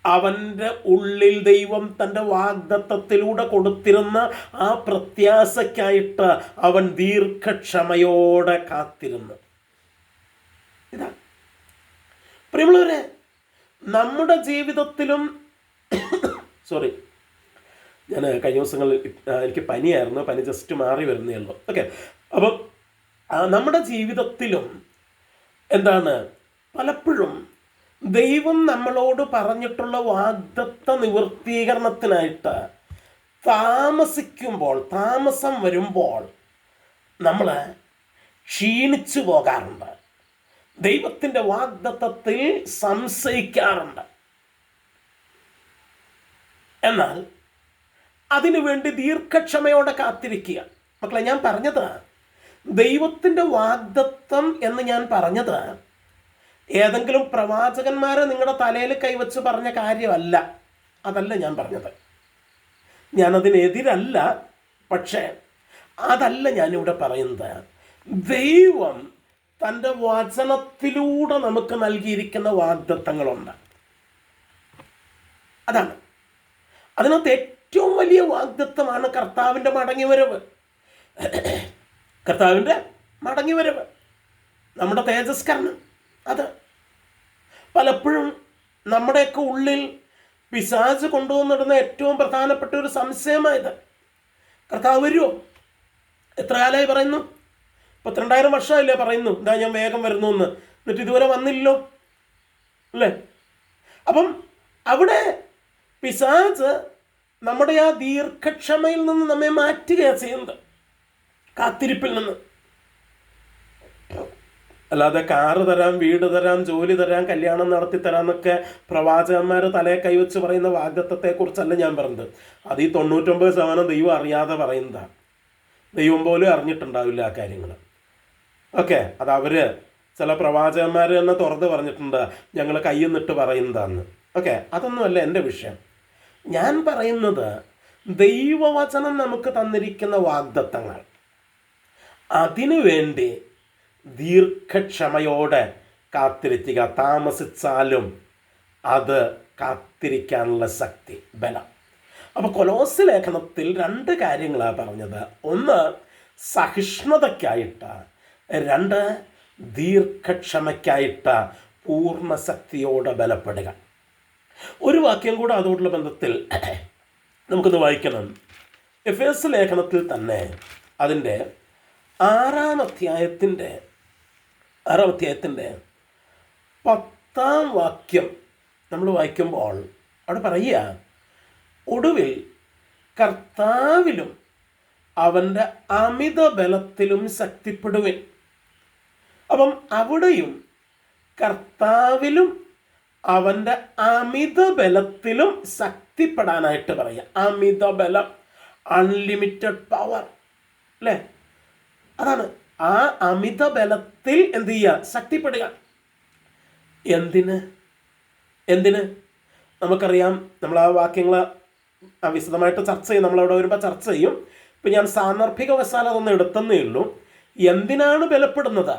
അവൻ്റെ ഉള്ളിൽ ദൈവം തൻ്റെ വാഗ്ദത്തത്തിലൂടെ കൊടുത്തിരുന്ന ആ പ്രത്യാശയ്ക്കായിട്ട് അവൻ ദീർഘക്ഷമയോടെ കാത്തിരുന്നു. ഇതാ പ്രിയമുള്ളവരെ, നമ്മുടെ ജീവിതത്തിലും ഞാൻ കഴിഞ്ഞ ദിവസങ്ങളിൽ എനിക്ക് പനിയായിരുന്നു, പനി ജസ്റ്റ് മാറി വരുന്നേ ഉള്ളൂ. ഓക്കെ, അപ്പം നമ്മുടെ ജീവിതത്തിലും എന്താണ്, പലപ്പോഴും ദൈവം നമ്മളോട് പറഞ്ഞിട്ടുള്ള വാഗ്ദത്ത നിവൃത്തീകരണത്തിനായിട്ട് താമസം വരുമ്പോൾ നമ്മൾ ക്ഷീണിച്ചു പോകാറുണ്ട്, ദൈവത്തിൻ്റെ വാഗ്ദത്തത്തിൽ സംശയിക്കാറുണ്ട്. എന്നാൽ അതിനുവേണ്ടി ദീർഘക്ഷമയോടെ കാത്തിരിക്കുക. മക്കളെ, ഞാൻ പറഞ്ഞത് ദൈവത്തിൻ്റെ വാഗ്ദത്തം എന്ന് ഞാൻ പറഞ്ഞത് ഏതെങ്കിലും പ്രവാചകന്മാരെ നിങ്ങളുടെ തലയിൽ കൈവച്ച് പറഞ്ഞ കാര്യമല്ല. അതല്ല ഞാൻ പറഞ്ഞത്. ഞാനതിനെതിരല്ല. പക്ഷേ അതല്ല ഞാനിവിടെ പറയുന്നത്. ദൈവം തൻ്റെ വചനത്തിലൂടെ നമുക്ക് നൽകിയിരിക്കുന്ന വാഗ്ദത്തങ്ങളുണ്ട്. അതാണ് അതിനകത്ത് ഏറ്റവും വലിയ വാഗ്ദത്തമാണ് കർത്താവിൻ്റെ മടങ്ങിവരവ്. കർത്താവിൻ്റെ മടങ്ങിവരവ്, നമ്മുടെ തേജസ്കരണം. അത് പലപ്പോഴും നമ്മുടെയൊക്കെ ഉള്ളിൽ പിശാച് കൊണ്ടുവന്നിടുന്ന ഏറ്റവും പ്രധാനപ്പെട്ട ഒരു സംശയമായത്, കർത്താവ് വരുമോ? എത്ര കാലമായി പറയുന്നു? 32,000 വർഷമായില്ലേ പറയുന്നു, എന്താ ഞാൻ വേഗം വരുന്നു എന്ന്. എന്നിട്ട് ഇതുവരെ വന്നില്ലല്ലോ, അല്ലേ? അപ്പം അവിടെ പിശാച് നമ്മുടെ ആ ദീർഘക്ഷമയിൽ നിന്ന് നമ്മെ മാറ്റുകയാണ് ചെയ്യുന്നത്, കാത്തിരിപ്പിൽ നിന്ന്. അല്ലാതെ കാറ് തരാം, വീട് തരാം, ജോലി തരാം, കല്യാണം നടത്തി തരാം എന്നൊക്കെ പ്രവാചകന്മാർ തലയെ കൈവച്ച് പറയുന്ന വാഗ്ദത്തത്തെക്കുറിച്ചല്ല ഞാൻ പറഞ്ഞത്. അത് ഈ 99% ദൈവം അറിയാതെ പറയുന്നതാണ്. ദൈവം പോലും അറിഞ്ഞിട്ടുണ്ടാവില്ല ആ കാര്യങ്ങൾ. ഓക്കെ, അത് അവർ ചില പ്രവാചകന്മാർ തന്നെ തുറന്ന് പറഞ്ഞിട്ടുണ്ട്, ഞങ്ങൾ കയ്യിൽ പറയുന്നതാന്ന്. ഓക്കെ, അതൊന്നുമല്ല എൻ്റെ വിഷയം. ഞാൻ പറയുന്നത് ദൈവവചനം നമുക്ക് തന്നിരിക്കുന്ന വാഗ്ദത്തങ്ങൾ, അതിനു വേണ്ടി ദീർഘക്ഷമയോടെ കാത്തിരിക്കുക. താമസിച്ചാലും അത് കാത്തിരിക്കാനുള്ള ശക്തി, ബലം. അപ്പോൾ കൊലോസ്യ ലേഖനത്തിൽ 2 കാര്യങ്ങളാണ് പറഞ്ഞത്. ഒന്ന് സഹിഷ്ണുതയ്ക്കായിട്ട്, 2 ദീർഘക്ഷമയ്ക്കായിട്ട് പൂർണ്ണശക്തിയോടെ ബലപ്പെടുക. ഒരു വാക്യം കൂടെ അതോടുള്ള ബന്ധത്തിൽ നമുക്കൊന്ന് വായിക്കണം. എഫേസ്യ ലേഖനത്തിൽ തന്നെ അതിൻ്റെ 6-ാം അധ്യായത്തിൻ്റെ 10-ാം വാക്യം നമ്മൾ വായിക്കുമ്പോൾ അവിടെ പറയുക, ഒടുവിൽ കർത്താവിലും അവൻ്റെ അമിത ബലത്തിലും ശക്തിപ്പെടുവിൻ. അപ്പം അവിടെയും കർത്താവിലും അവൻ്റെ അമിത ബലത്തിലും ശക്തിപ്പെടാനായിട്ട് പറയുക. അമിത ബലം, അൺലിമിറ്റഡ് പവർ, അല്ലേ? അതാണ് ആ അമിത ബലത്തിൽ എന്ത് ചെയ്യുക? ശക്തിപ്പെടുക. എന്തിന് നമുക്കറിയാം. നമ്മൾ ആ വാക്യങ്ങൾ വിശദമായിട്ട് ചർച്ച ചെയ്യും, നമ്മളവിടെ വരുമ്പോൾ ചർച്ച ചെയ്യും. ഇപ്പം ഞാൻ സാന്ദർഭിക വശാൽ അതൊന്ന് എടുത്തന്നേ ഉള്ളൂ. എന്തിനാണ് ബലപ്പെടുന്നത്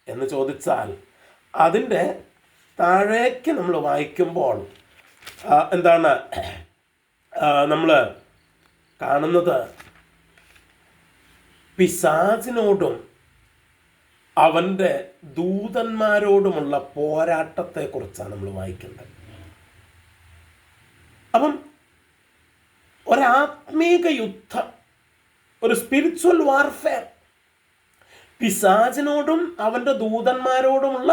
എന്ന് ചോദിച്ചാൽ അതിൻ്റെ താഴേക്ക് നമ്മൾ വായിക്കുമ്പോൾ എന്താണ് നമ്മൾ കാണുന്നത്? പിശാചിനോടും അവൻ്റെ ദൂതന്മാരോടുമുള്ള പോരാട്ടത്തെക്കുറിച്ചാണ് നമ്മൾ വായിക്കുന്നത്. അപ്പം ഒരാത്മീക യുദ്ധം, ഒരു സ്പിരിച്വൽ വാർഫെയർ, പിശാചിനോടും അവൻ്റെ ദൂതന്മാരോടുമുള്ള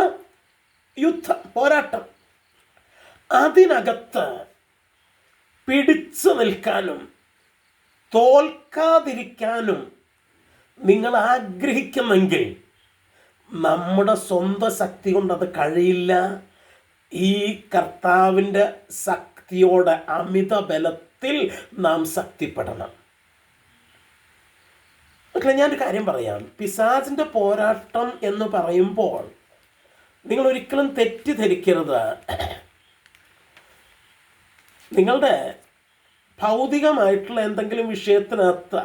യുദ്ധം, പോരാട്ടം. അതിനകത്ത് പിടിച്ചു നിൽക്കാനും തോൽക്കാതിരിക്കാനും നിങ്ങൾ ആഗ്രഹിക്കുമെങ്കിൽ നമ്മുടെ സ്വന്തം ശക്തി കൊണ്ടത് കഴിയില്ല. ഈ കർത്താവിൻ്റെ ശക്തിയോടെ അമിത ബലത്തിൽ നാം ശക്തിപ്പെടണം. മക്കളെ, ഞാനൊരു കാര്യം പറയാം. പിശാചിൻ്റെ പോരാട്ടം എന്ന് പറയുമ്പോൾ നിങ്ങൾ ഒരിക്കലും തെറ്റിദ്ധരിക്കരുത്. നിങ്ങളുടെ ഭൗതികമായിട്ടുള്ള എന്തെങ്കിലും വിഷയത്തിനകത്ത്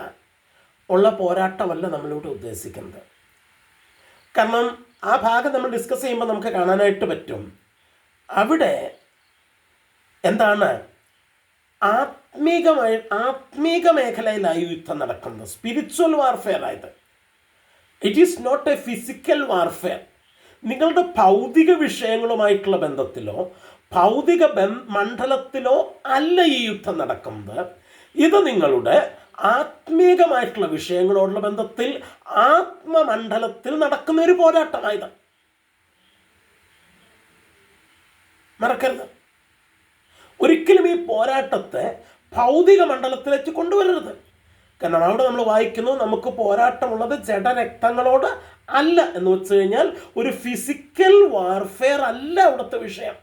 ഉള്ള പോരാട്ടമല്ല നമ്മളിവിടെ ഉദ്ദേശിക്കുന്നത്. കാരണം ആ ഭാഗം നമ്മൾ ഡിസ്കസ് ചെയ്യുമ്പോൾ നമുക്ക് കാണാനായിട്ട് പറ്റും. അവിടെ എന്താണ് ആത്മീക മേഖലയിലായി യുദ്ധം നടക്കുന്നത്, സ്പിരിച്വൽ വാർഫെയർ ആയത്. It is not a physical warfare. നിങ്ങളുടെ ഭൗതിക വിഷയങ്ങളുമായിട്ടുള്ള ബന്ധത്തിലോ ഭൗതിക മണ്ഡലത്തിലോ അല്ല ഈ യുദ്ധം നടക്കുന്നത്. ഇത് നിങ്ങളുടെ ആത്മീകമായിട്ടുള്ള വിഷയങ്ങളോടുള്ള ബന്ധത്തിൽ ആത്മമണ്ഡലത്തിൽ നടക്കുന്ന ഒരു പോരാട്ടമായത് മറക്കരുത്. ഒരിക്കലും ഈ പോരാട്ടത്തെ ഭൗതിക മണ്ഡലത്തിലേക്ക് കൊണ്ടുവരരുത്. കാരണം അവിടെ നമ്മൾ വായിക്കുന്നു, നമുക്ക് പോരാട്ടമുള്ളത് ജഡരക്തങ്ങളോട് അല്ല എന്ന് വെച്ച് കഴിഞ്ഞാൽ ഒരു ഫിസിക്കൽ വാർഫെയർ അല്ല അവിടുത്തെ വിഷയം.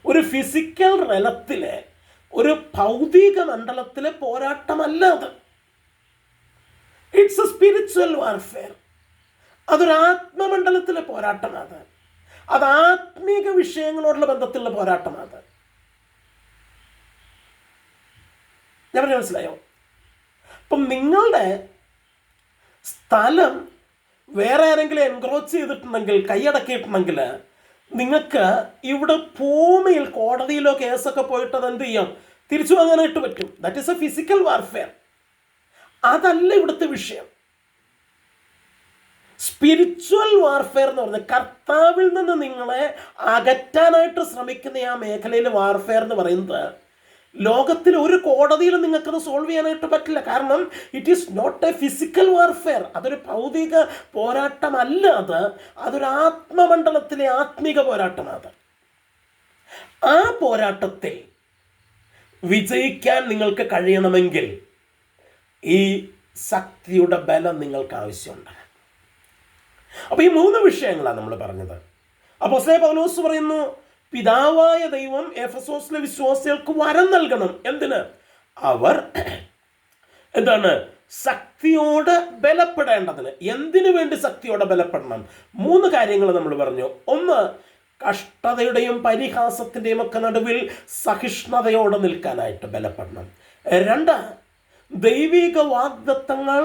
ഒരു ഫിസിക്കൽ തലത്തിലെ, ഒരു ഭൗതിക മണ്ഡലത്തിലെ പോരാട്ടമല്ല അത്. It's A spiritual warfare. അതൊരു ആത്മമണ്ഡലത്തിലെ പോരാട്ടമാണ്. അത് ആത്മീക വിഷയങ്ങളോടുള്ള ബന്ധത്തിലുള്ള പോരാട്ടമാണ്. ഞാൻ പറഞ്ഞ മനസ്സിലായോ? അപ്പം നിങ്ങളുടെ സ്ഥലം വേറെ ആരെങ്കിലും എൻക്രോച്ച് ചെയ്തിട്ടുണ്ടെങ്കിൽ, കൈയടക്കിയിട്ടുണ്ടെങ്കിൽ, നിങ്ങൾക്ക് ഇവിടെ ഭൂമിയിൽ കോടതിയിലോ കേസൊക്കെ പോയിട്ട് അത് എന്ത് ചെയ്യാം? തിരിച്ചു വാങ്ങാനായിട്ട് പറ്റും. That is A physical warfare. അതല്ല ഇവിടുത്തെ വിഷയം. സ്പിരിച്വൽ വാർഫെയർ എന്ന് പറഞ്ഞാൽ കർത്താവിൽ നിന്ന് നിങ്ങളെ അകറ്റാനായിട്ട് ശ്രമിക്കുന്ന ആ മേഖലയിൽ വാർഫെയർ എന്ന് പറയുന്നത് ലോകത്തിൽ ഒരു കോടതിയിലും നിങ്ങൾക്കത് സോൾവ് ചെയ്യാനായിട്ട് പറ്റില്ല. കാരണം it is not a physical warfare. അതൊരു ഭൗതിക പോരാട്ടമല്ല. അതൊരു ആത്മമണ്ഡലത്തിലെ ആത്മീക പോരാട്ടമാണ്. ആ പോരാട്ടത്തിൽ വിജയിക്കാൻ നിങ്ങൾക്ക് കഴിയണമെങ്കിൽ ഈ ശക്തിയുടെ ബലം നിങ്ങൾക്ക് ആവശ്യമുണ്ട്. അപ്പോൾ ഈ 3 വിഷയങ്ങളാണ് നമ്മൾ പറഞ്ഞത്. അപ്പോസ്തലൻ പൗലോസ് പറയുന്നു, പിതാവായ ദൈവം എഫെസോസിലെ വിശ്വാസികൾക്ക് വരം നൽകണം. എന്തിന്? അവർ എന്താണ്? ശക്തിയോടെ ബലപ്പെടേണ്ടതിന്. എന്തിനു വേണ്ടി ശക്തിയോടെ ബലപ്പെടണം? 3 കാര്യങ്ങൾ നമ്മൾ പറഞ്ഞു. ഒന്ന്, കഷ്ടതയുടെയും പരിഹാസത്തിൻ്റെയും ഒക്കെ നടുവിൽ സഹിഷ്ണുതയോടെ നിൽക്കാനായിട്ട് ബലപ്പെടണം. 2, ദൈവിക വാഗ്ദത്തങ്ങൾ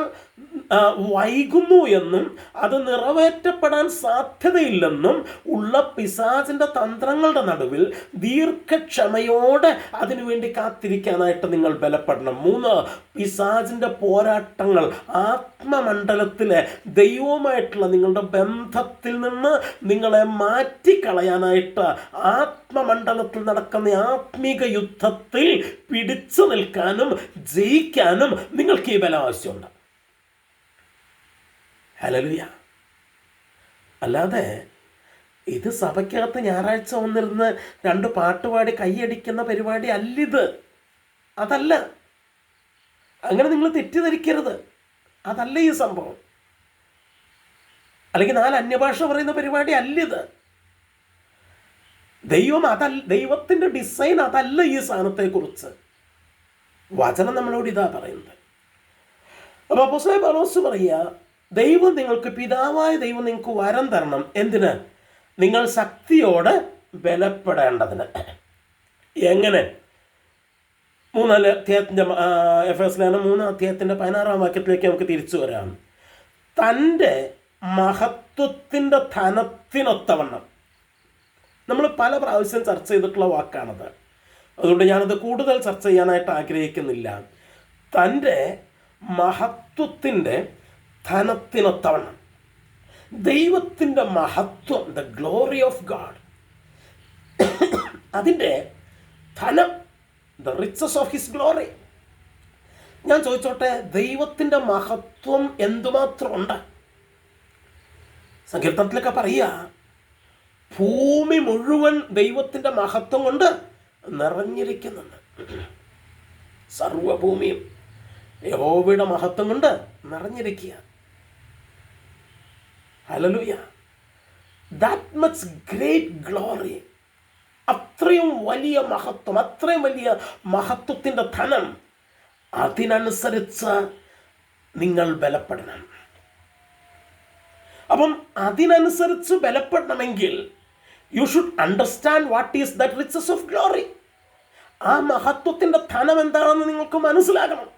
വൈകുന്നു എന്നും അത് നിറവേറ്റപ്പെടാൻ സാധ്യതയില്ലെന്നും ഉള്ള പിശാചിൻ്റെ തന്ത്രങ്ങളുടെ നടുവിൽ ദീർഘക്ഷമയോടെ അതിനുവേണ്ടി കാത്തിരിക്കാനായിട്ട് നിങ്ങൾ ബലപ്പെടണം. 3, പിശാചിൻ്റെ പോരാട്ടങ്ങൾ ആത്മമണ്ഡലത്തിലെ ദൈവവുമായിട്ടുള്ള നിങ്ങളുടെ ബന്ധത്തിൽ നിന്ന് നിങ്ങളെ മാറ്റിക്കളയാനായിട്ട് ആത്മമണ്ഡലത്തിൽ നടക്കുന്ന ആത്മീക യുദ്ധത്തിൽ പിടിച്ചു നിൽക്കാനും ജയിക്കാനും നിങ്ങൾക്ക് ഈ ബലം ആവശ്യമുണ്ട്. ഹല്ലേലൂയ. അല്ലാതെ ഇത് സഭയ്ക്കകത്ത് ഞായറാഴ്ച വന്നിരുന്ന് 2 പാട്ടുപാടി കൈയടിക്കുന്ന പരിപാടി അല്ലിത്. അതല്ല. അങ്ങനെ നിങ്ങൾ തെറ്റിദ്ധരിക്കരുത്. അതല്ല ഈ സംഭവം. അല്ലെങ്കിൽ 4 അന്യഭാഷ പറയുന്ന പരിപാടി അല്ലിത്. ദൈവത്തിൻ്റെ ഡിസൈൻ അതല്ല ഈ സാധനത്തെക്കുറിച്ച്. വചനം നമ്മളോട് ഇതാ പറയുന്നത്. അപ്പോൾ അപ്പോസ്തലൻ പൗലോസ് പറയുക, ദൈവം നിങ്ങൾക്ക്, പിതാവായ ദൈവം നിങ്ങൾക്ക് വരം തരണം. എന്തിന്? നിങ്ങൾ ശക്തിയോടെ ബലപ്പെടേണ്ടതിന്. എങ്ങനെ? 3 അധ്യായത്തിൻ്റെ എഫെസോസിലെ 3 അധ്യായത്തിൻ്റെ 16 വാക്യത്തിലേക്ക് നമുക്ക് തിരിച്ചു വരാം. തൻ്റെ മഹത്വത്തിൻ്റെ ധനത്തിനൊത്തവണ്ണം. നമ്മൾ പല പ്രാവശ്യം ചർച്ച ചെയ്തിട്ടുള്ള വാക്കാണത്. അതുകൊണ്ട് ഞാനത് കൂടുതൽ ചർച്ച ചെയ്യാനായിട്ട് ആഗ്രഹിക്കുന്നില്ല. തൻ്റെ മഹത്വത്തിൻ്റെ ധനത്തിനൊത്തവണ്ണം. ദൈവത്തിൻ്റെ മഹത്വം, ദ ഗ്ലോറി ഓഫ് ഗാഡ്, അതിൻ്റെ ധനം, the riches of his glory. ഞാൻ ചോദിച്ചോട്ടെ, ദൈവത്തിൻ്റെ മഹത്വം എന്തുമാത്രമുണ്ട്? സങ്കീർത്തനത്തിലൊക്കെ പറയുക, ഭൂമി മുഴുവൻ ദൈവത്തിൻ്റെ മഹത്വം കൊണ്ട് നിറഞ്ഞിരിക്കുന്നുണ്ട്. സർവഭൂമിയും യഹോവയുടെ മഹത്വം കൊണ്ട് നിറഞ്ഞിരിക്കുക. Hallelujah. That much great glory. അത്രയും വലിയ മഹത്വം, അത്രയും വലിയ മഹത്വത്തിൻ്റെ ധനം. അതിനനുസരിച്ച് നിങ്ങൾ ബലപ്പെടണം. അപ്പം അതിനനുസരിച്ച് ബലപ്പെടണമെങ്കിൽ you should understand what is that riches of glory. ആ മഹത്വത്തിൻ്റെ ധനം എന്താണെന്ന് നിങ്ങൾക്ക് മനസ്സിലാകണം.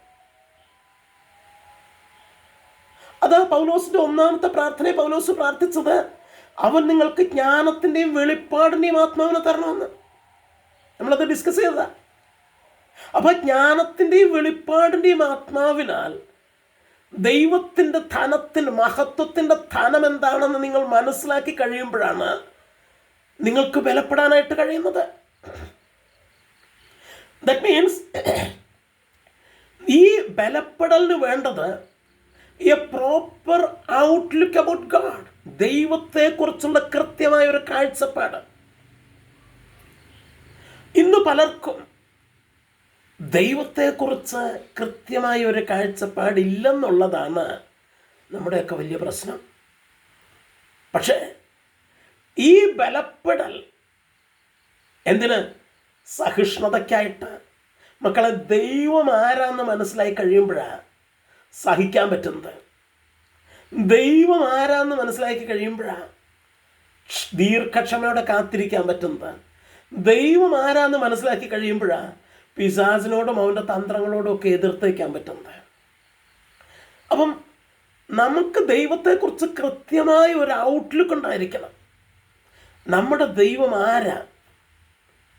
അത് പൗലോസിൻ്റെ 1ാമത്തെ പ്രാർത്ഥനയെ പൗലോസ് പ്രാർത്ഥിച്ചത്, അവൻ നിങ്ങൾക്ക് ജ്ഞാനത്തിൻ്റെയും വെളിപ്പാടിൻ്റെയും ആത്മാവിനെ തരണമെന്ന്. നമ്മളത് ഡിസ്കസ് ചെയ്തതാ. അപ്പോൾ ജ്ഞാനത്തിൻ്റെയും വെളിപ്പാടിൻ്റെയും ആത്മാവിനാൽ ദൈവത്തിൻ്റെ ധനത്തിന്, മഹത്വത്തിൻ്റെ ധനം എന്താണെന്ന് നിങ്ങൾ മനസ്സിലാക്കി കഴിയുമ്പോഴാണ് നിങ്ങൾക്ക് ബലപ്പെടാനായിട്ട് കഴിയുന്നത്. ദാറ്റ് മീൻസ് ഈ ബലപ്പെടലിന് വേണ്ടത് a proper outlook about God. ദൈവത്തെക്കുറിച്ചുള്ള കൃത്യമായ ഒരു കാഴ്ചപ്പാട്. ഇന്ന് പലർക്കും ദൈവത്തെക്കുറിച്ച് കൃത്യമായ ഒരു കാഴ്ചപ്പാടില്ലെന്നുള്ളതാണ് നമ്മുടെയൊക്കെ വലിയ പ്രശ്നം. പക്ഷേ ഈ ബലപ്പെടൽ എന്തിന്? സഹിഷ്ണുതയ്ക്കായിട്ട്. മക്കളെ, ദൈവം ആരാന്ന് മനസ്സിലായി കഴിയുമ്പോഴാണ് സഹിക്കാൻ പറ്റുന്നത്. ദൈവം ആരാന്ന് മനസ്സിലാക്കി കഴിയുമ്പോഴാണ് ദീർഘക്ഷമയോടെ കാത്തിരിക്കാൻ പറ്റുന്നത്. ദൈവം ആരാന്ന് മനസ്സിലാക്കി കഴിയുമ്പോഴാണ് പിശാചിനോടും അവൻ്റെ തന്ത്രങ്ങളോടും ഒക്കെ എതിർത്തേക്കാൻ പറ്റുന്നത്. അപ്പം നമുക്ക് ദൈവത്തെക്കുറിച്ച് കൃത്യമായ ഒരു ഔട്ട്ലുക്ക് ഉണ്ടായിരിക്കണം. നമ്മുടെ ദൈവം ആരാ?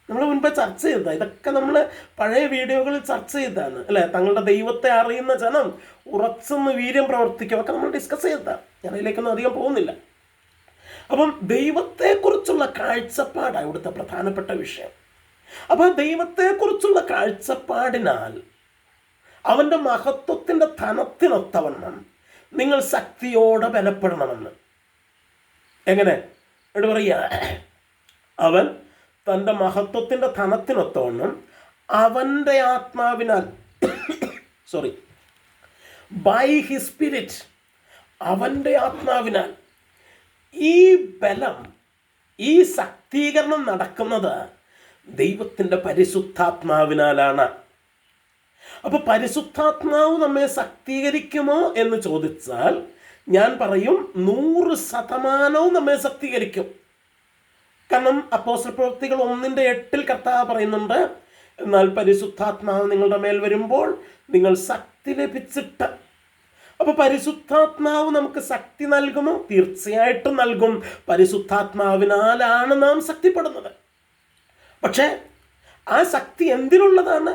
നമ്മൾ മുൻപ് ചർച്ച ചെയ്തതാണ്. ഇതൊക്കെ നമ്മൾ പഴയ വീഡിയോകളിൽ ചർച്ച ചെയ്തതാണ് അല്ലേ? തങ്ങളുടെ ദൈവത്തെ അറിയുന്ന ജനം ഉറച്ചെന്ന് വീര്യം പ്രവർത്തിക്കും, ഒക്കെ നമ്മൾ ഡിസ്കസ് ചെയ്തതാണ്. ഞാൻ അതിലേക്കൊന്നും അധികം പോകുന്നില്ല. അപ്പം ദൈവത്തെക്കുറിച്ചുള്ള കാഴ്ചപ്പാടാണ് ഇവിടുത്തെ പ്രധാനപ്പെട്ട വിഷയം. അപ്പം ദൈവത്തെക്കുറിച്ചുള്ള കാഴ്ചപ്പാടിനാൽ അവൻ്റെ മഹത്വത്തിൻ്റെ ധനത്തിനൊത്തവണ്ണം നിങ്ങൾ ശക്തിയോടെ ബലപ്പെടണമെന്ന്. എങ്ങനെ? ഇവിടെ പറയുക, അവൻ തൻ്റെ മഹത്വത്തിൻ്റെ ധനത്തിനൊത്തവണ്ണം അവൻ്റെ ആത്മാവിനാൽ ബൈ ഹിസ് സ്പിരിറ്റ്, അവൻ്റെ ആത്മാവിനാൽ ഈ ബലം, ഈ ശക്തീകരണം നടക്കുന്നത് ദൈവത്തിൻ്റെ പരിശുദ്ധാത്മാവിനാലാണ്. അപ്പോൾ പരിശുദ്ധാത്മാവ് നമ്മെ ശക്തീകരിക്കുമോ എന്ന് ചോദിച്ചാൽ ഞാൻ പറയും 100% നമ്മെ ശക്തീകരിക്കും. കാരണം അപ്പോസ്തല പ്രവൃത്തികൾ 1:8 കർത്താവ് പറയുന്നുണ്ട്, എന്നാൽ പരിശുദ്ധാത്മാവ് നിങ്ങളുടെ മേൽ വരുമ്പോൾ നിങ്ങൾ ശക്തി ലഭിച്ചിട്ട്. അപ്പോൾ പരിശുദ്ധാത്മാവ് നമുക്ക് ശക്തി നൽകുമോ? തീർച്ചയായിട്ടും നൽകും. പരിശുദ്ധാത്മാവിനാലാണ് നാം ശക്തിപ്പെടുന്നത്. പക്ഷേ ആ ശക്തി എന്തിനുള്ളതാണ്?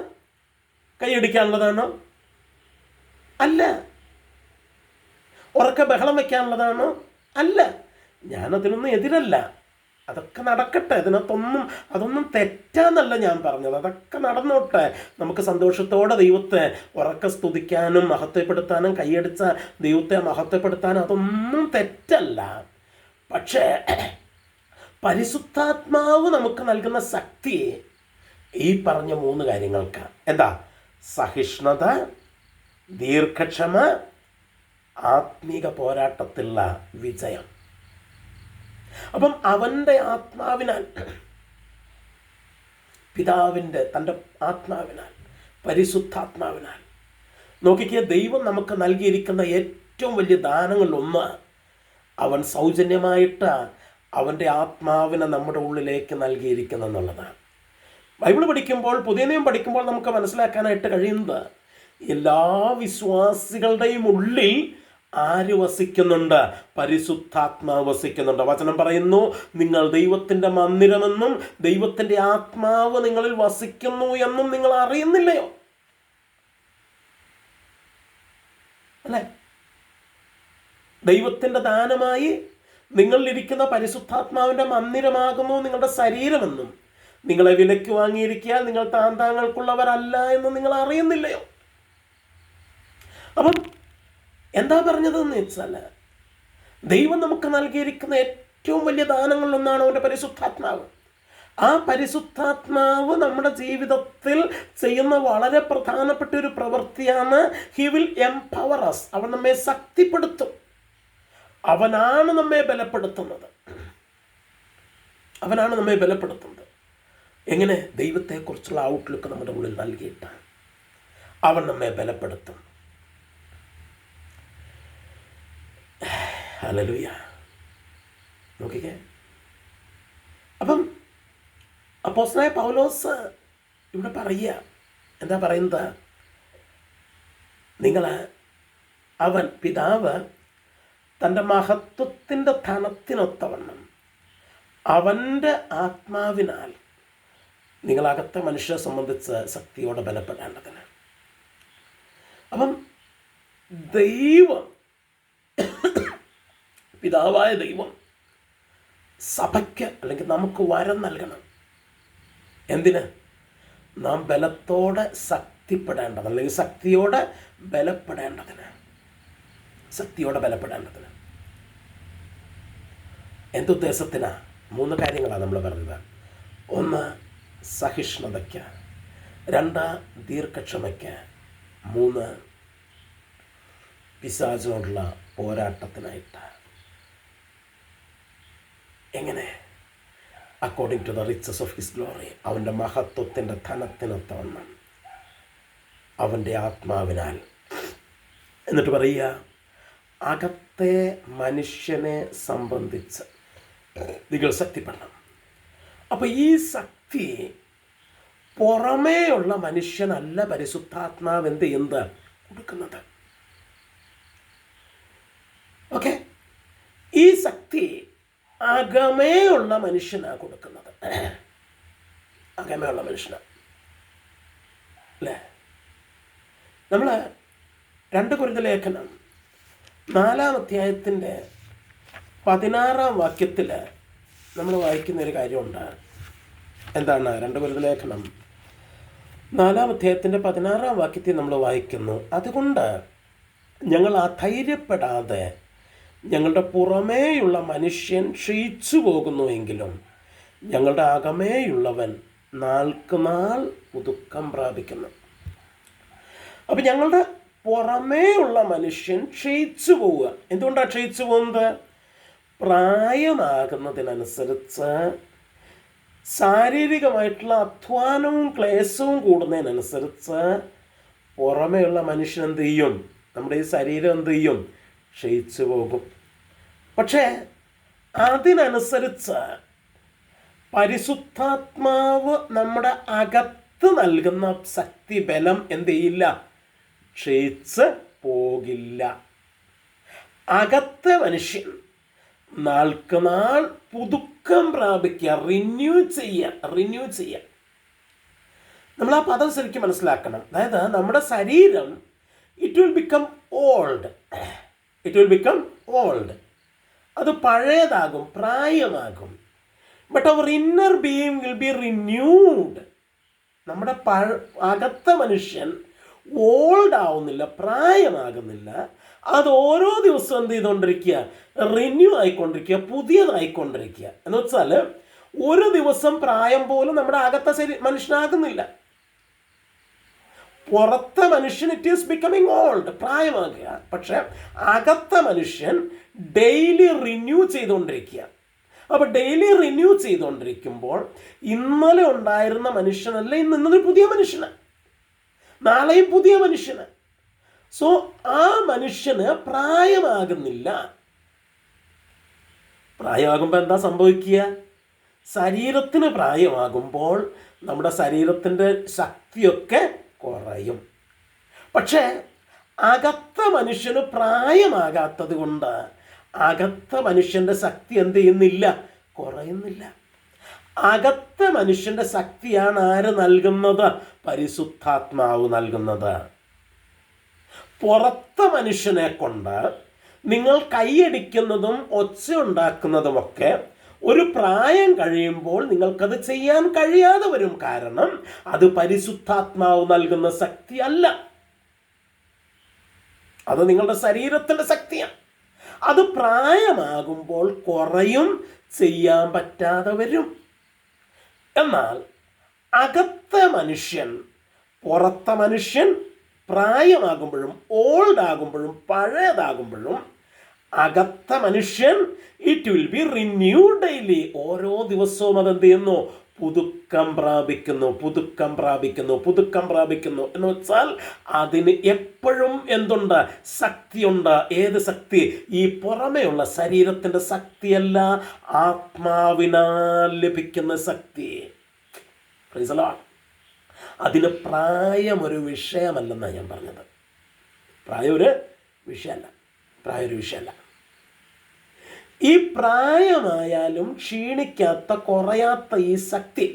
കൈയടിക്കാനുള്ളതാണോ? അല്ല. ഉറക്കെ ബഹളം വയ്ക്കാനുള്ളതാണോ? അല്ല. ഞാനതിനൊന്നും എതിരല്ല. അതൊക്കെ നടക്കട്ടെ. അതൊന്നും തെറ്റാന്നല്ല ഞാൻ പറഞ്ഞത്. അതൊക്കെ നടന്നോട്ടെ. നമുക്ക് സന്തോഷത്തോടെ ദൈവത്തെ ഉറക്കെ സ്തുതിക്കാനും മഹത്വപ്പെടുത്താനും കൈയടിച്ച ദൈവത്തെ മഹത്വപ്പെടുത്താനും അതൊന്നും തെറ്റല്ല. പക്ഷേ പരിശുദ്ധാത്മാവ് നമുക്ക് നൽകുന്ന ശക്തി ഈ പറഞ്ഞ 3 കാര്യങ്ങൾക്ക്. എന്താ? സഹിഷ്ണുത, ദീർഘക്ഷമ, ആത്മീക പോരാട്ടത്തിലുള്ള വിജയം. അപ്പം അവൻ്റെ ആത്മാവിനാൽ, പിതാവിൻ്റെ തൻ്റെ ആത്മാവിനാൽ, പരിശുദ്ധാത്മാവിനാൽ. നോക്കിക്കേ, ദൈവം നമുക്ക് നൽകിയിരിക്കുന്ന ഏറ്റവും വലിയ ദാനങ്ങളിലൊന്ന് അവൻ സൗജന്യമായിട്ട് അവൻ്റെ ആത്മാവിനെ നമ്മുടെ ഉള്ളിലേക്ക് നൽകിയിരിക്കുന്നു എന്നുള്ളതാണ്. ബൈബിൾ പഠിക്കുമ്പോൾ, പുതിയ നിയമം പഠിക്കുമ്പോൾ നമുക്ക് മനസ്സിലാക്കാനായിട്ട് കഴിയുന്നത് എല്ലാ വിശ്വാസികളുടെയും ഉള്ളിൽ ആര് വസിക്കുന്നുണ്ട്? പരിശുദ്ധാത്മാവ് വസിക്കുന്നുണ്ട്. വചനം പറയുന്നു, നിങ്ങൾ ദൈവത്തിൻ്റെ മന്ദിരമെന്നും ദൈവത്തിൻ്റെ ആത്മാവ് നിങ്ങളിൽ വസിക്കുന്നു എന്നും നിങ്ങൾ അറിയുന്നില്ലയോ? അല്ലേ? ദൈവത്തിൻ്റെ ദാനമായി നിങ്ങളിലിരിക്കുന്ന പരിശുദ്ധാത്മാവിൻ്റെ മന്ദിരമാകുന്നു നിങ്ങളുടെ ശരീരമെന്നും നിങ്ങളെ വിലയ്ക്ക് വാങ്ങിയിരിക്കാൻ നിങ്ങൾ താന്താങ്ങൾക്കുള്ളവരല്ല എന്ന് നിങ്ങൾ അറിയുന്നില്ലയോ? അപ്പം എന്താ പറഞ്ഞതെന്ന് വെച്ചാൽ, ദൈവം നമുക്ക് നൽകിയിരിക്കുന്ന ഏറ്റവും വലിയ ദാനങ്ങളിലൊന്നാണ് അവൻ്റെ പരിശുദ്ധാത്മാവ്. ആ പരിശുദ്ധാത്മാവ് നമ്മുടെ ജീവിതത്തിൽ ചെയ്യുന്ന വളരെ പ്രധാനപ്പെട്ട ഒരു പ്രവൃത്തിയാണ് ഹി വിൽ എംപവർ അസ്. അവൻ നമ്മെ ശക്തിപ്പെടുത്തും. അവനാണ് നമ്മെ ബലപ്പെടുത്തുന്നത്. അവനാണ് നമ്മെ ബലപ്പെടുത്തുന്നത്. എങ്ങനെ? ദൈവത്തെക്കുറിച്ചുള്ള ഔട്ട്ലുക്ക് നമ്മുടെ ഉള്ളിൽ നൽകിയിട്ട് അവൻ നമ്മെ ബലപ്പെടുത്തും. ഹല്ലേലൂയ. നോക്കിക്കേ, അപ്പം അപ്പോസ്തലനായ പൗലോസ് ഇവിടെ പറയുക, എന്താ പറയുന്നത്? അവൻ പിതാവ് തൻ്റെ മഹത്വത്തിൻ്റെ ധനത്തിനൊത്തവണ്ണം അവൻ്റെ ആത്മാവിനാൽ നിങ്ങളകത്തെ മനുഷ്യരെ സംബന്ധിച്ച് ശക്തിയോടെ ബലപ്പെടേണ്ടതിന്. അപ്പം ദൈവം, പിതാവായ ദൈവം സഭയ്ക്ക് അല്ലെങ്കിൽ നമുക്ക് വരം നൽകണം. എന്തിന്? നാം ബലത്തോടെ ശക്തിപ്പെടേണ്ടത്, അല്ലെങ്കിൽ ശക്തിയോടെ ബലപ്പെടേണ്ടതിന്. ശക്തിയോടെ ബലപ്പെടേണ്ടതിന് എന്തുദ്ദേശത്തിനാ? 3 കാര്യങ്ങളാണ് നമ്മൾ പറഞ്ഞത്. 1 സഹിഷ്ണുതയ്ക്ക്, 2 ദീർഘക്ഷമയ്ക്ക്, 3 പിശാചിനോടുള്ള പോരാട്ടത്തിനായിട്ട്. എങ്ങനെ? According to the riches of his glory, അവൻ്റെ മഹത്വത്തിൻ്റെ ധനത്തിനൊത്തവണ്ണം അവൻ്റെ ആത്മാവിനാൽ. എന്നിട്ട് പറയുക, അകത്തെ മനുഷ്യനെ സംബന്ധിച്ച് നിങ്ങൾ ശക്തിപ്പെടണം. അപ്പോൾ ഈ ശക്തി പുറമേയുള്ള മനുഷ്യനല്ല പരിശുദ്ധാത്മാവ് എന്ത് കൊടുക്കുന്നത്. ഓക്കെ, ഈ ശക്തി അകമേയുള്ള മനുഷ്യനാണ് കൊടുക്കുന്നത്. അകമേയുള്ള മനുഷ്യനാണ് അല്ലേ? നമ്മൾ 2 കൊരിന്ത്യർ ലേഖനം 4-ാം അധ്യായത്തിൻ്റെ 16-ാം വാക്യത്തിൽ നമ്മൾ വായിക്കുന്നൊരു കാര്യമുണ്ട്. എന്താണ്? 2 കൊരിന്ത്യർ ലേഖനം 4-ാം അധ്യായത്തിൻ്റെ 16-ാം വാക്യത്തിൽ നമ്മൾ വായിക്കുന്നു, അതുകൊണ്ട് ഞങ്ങൾ അധൈര്യപ്പെടാതെ ഞങ്ങളുടെ പുറമേയുള്ള മനുഷ്യൻ ക്ഷയിച്ചു പോകുന്നുവെങ്കിലും ഞങ്ങളുടെ അകമേയുള്ളവൻ നാൾക്ക് നാൾ പുതുക്കം പ്രാപിക്കുന്നു. അപ്പം ഞങ്ങളുടെ പുറമേ ഉള്ള മനുഷ്യൻ ക്ഷയിച്ചു പോവുക. എന്തുകൊണ്ടാണ് ക്ഷയിച്ചു പോകുന്നത്? പ്രായമാകുന്നതിനനുസരിച്ച് ശാരീരികമായിട്ടുള്ള അധ്വാനവും ക്ലേശവും കൂടുന്നതിനനുസരിച്ച് പുറമേയുള്ള മനുഷ്യൻ എന്ത് ചെയ്യും? നമ്മുടെ ഈ ശരീരം എന്ത് ചെയ്യും? ക്ഷയിച്ചു പോകും. പക്ഷേ അതിനനുസരിച്ച് പരിശുദ്ധാത്മാവ് നമ്മുടെ അകത്ത് നൽകുന്ന ശക്തി, ബലം എന്ത് ചെയ്യില്ല? ക്ഷയിച്ച് പോകില്ല. അകത്തെ മനുഷ്യൻ നാൾക്ക് നാൾ പുതുക്കം പ്രാപിക്കുക, റിന്യൂ ചെയ്യുക. നമ്മൾ ആ പദം ശരിക്കും മനസ്സിലാക്കണം. അതായത് നമ്മുടെ ശരീരം ഇറ്റ് വിൽ ബിക്കം ഓൾഡ്. അത് പഴയതാകും, പ്രായമാകും. But our inner being will be renewed. നമ്മുടെ അകത്തെ മനുഷ്യൻ ഓൾഡ് ആവുന്നില്ല, പ്രായമാകുന്നില്ല. അത് ഓരോ ദിവസവും എന്ത് ചെയ്തുകൊണ്ടിരിക്കുക? റിന്യൂ ആയിക്കൊണ്ടിരിക്കുക, പുതിയതായിക്കൊണ്ടിരിക്കുക. എന്ന് വെച്ചാൽ ഒരു ദിവസം പ്രായം പോലും നമ്മുടെ അകത്തെ മനുഷ്യനാകുന്നില്ല. പുറത്തെ മനുഷ്യൻ ഇറ്റ് ഈസ് ബിക്കമിങ് ഓൾഡ്, പ്രായമാകുക. പക്ഷെ അകത്തെ മനുഷ്യൻ ഡെയിലി റിന്യൂ ചെയ്തുകൊണ്ടിരിക്കുക. അപ്പോൾ ഡെയിലി റിന്യൂ ചെയ്തുകൊണ്ടിരിക്കുമ്പോൾ ഇന്നലെ ഉണ്ടായിരുന്ന മനുഷ്യനല്ല ഇന്നൊരു പുതിയ മനുഷ്യനാണ്, നാളെയും പുതിയ മനുഷ്യന്. സോ ആ മനുഷ്യന് പ്രായമാകുന്നില്ല. പ്രായമാകുമ്പോൾ എന്താ സംഭവിക്കുക? ശരീരത്തിന് പ്രായമാകുമ്പോൾ നമ്മുടെ ശരീരത്തിൻ്റെ ശക്തിയൊക്കെ കുറയും. പക്ഷേ അകത്ത മനുഷ്യന് പ്രായമാകാത്തത് കൊണ്ട് അകത്ത മനുഷ്യൻ്റെ ശക്തി എന്ത് ചെയ്യുന്നില്ല? കുറയുന്നില്ല. അകത്ത മനുഷ്യൻ്റെ ശക്തിയാണ് ആര് നൽകുന്നത്? പരിശുദ്ധാത്മാവ് നൽകുന്നത്. പുറത്തെ മനുഷ്യനെ കൊണ്ട് നിങ്ങൾ കൈയടിക്കുന്നതും ഒച്ച ഉണ്ടാക്കുന്നതുമൊക്കെ ഒരു പ്രായം കഴിയുമ്പോൾ നിങ്ങൾക്കത് ചെയ്യാൻ കഴിയാതെ വരും. കാരണം അത് പരിശുദ്ധാത്മാവ് നൽകുന്ന ശക്തിയല്ല, അത് നിങ്ങളുടെ ശരീരത്തിൻ്റെ ശക്തിയാണ്. അത് പ്രായമാകുമ്പോൾ കുറയും, ചെയ്യാൻ പറ്റാതെ വരും. എന്നാൽ അകത്തെ മനുഷ്യൻ, പുറത്തെ മനുഷ്യൻ പ്രായമാകുമ്പോഴും ഓൾഡ് ആകുമ്പോഴും പഴയതാകുമ്പോഴും അകത്തെ മനുഷ്യൻ it will be renew daily. ഓരോ ദിവസവും അതെന്ത് ചെയ്യുന്നു? പുതുക്കം പ്രാപിക്കുന്നു. എന്ന് വെച്ചാൽ അതിന് എപ്പോഴും എന്തുണ്ട്? ശക്തിയുണ്ട്. ഏത് ശക്തി? ഈ പുറമെയുള്ള ശരീരത്തിൻ്റെ ശക്തിയല്ല, ആത്മാവിനാൽ ലഭിക്കുന്ന ശക്തി. Praise the Lord. അതിന് പ്രായം ഒരു വിഷയമല്ലെന്നാണ് ഞാൻ പറഞ്ഞത്. പ്രായം ഒരു വിഷയമല്ല. ഈ പ്രായമായാലും ക്ഷീണിക്കാത്ത, കുറയാത്ത ഈ ശക്തി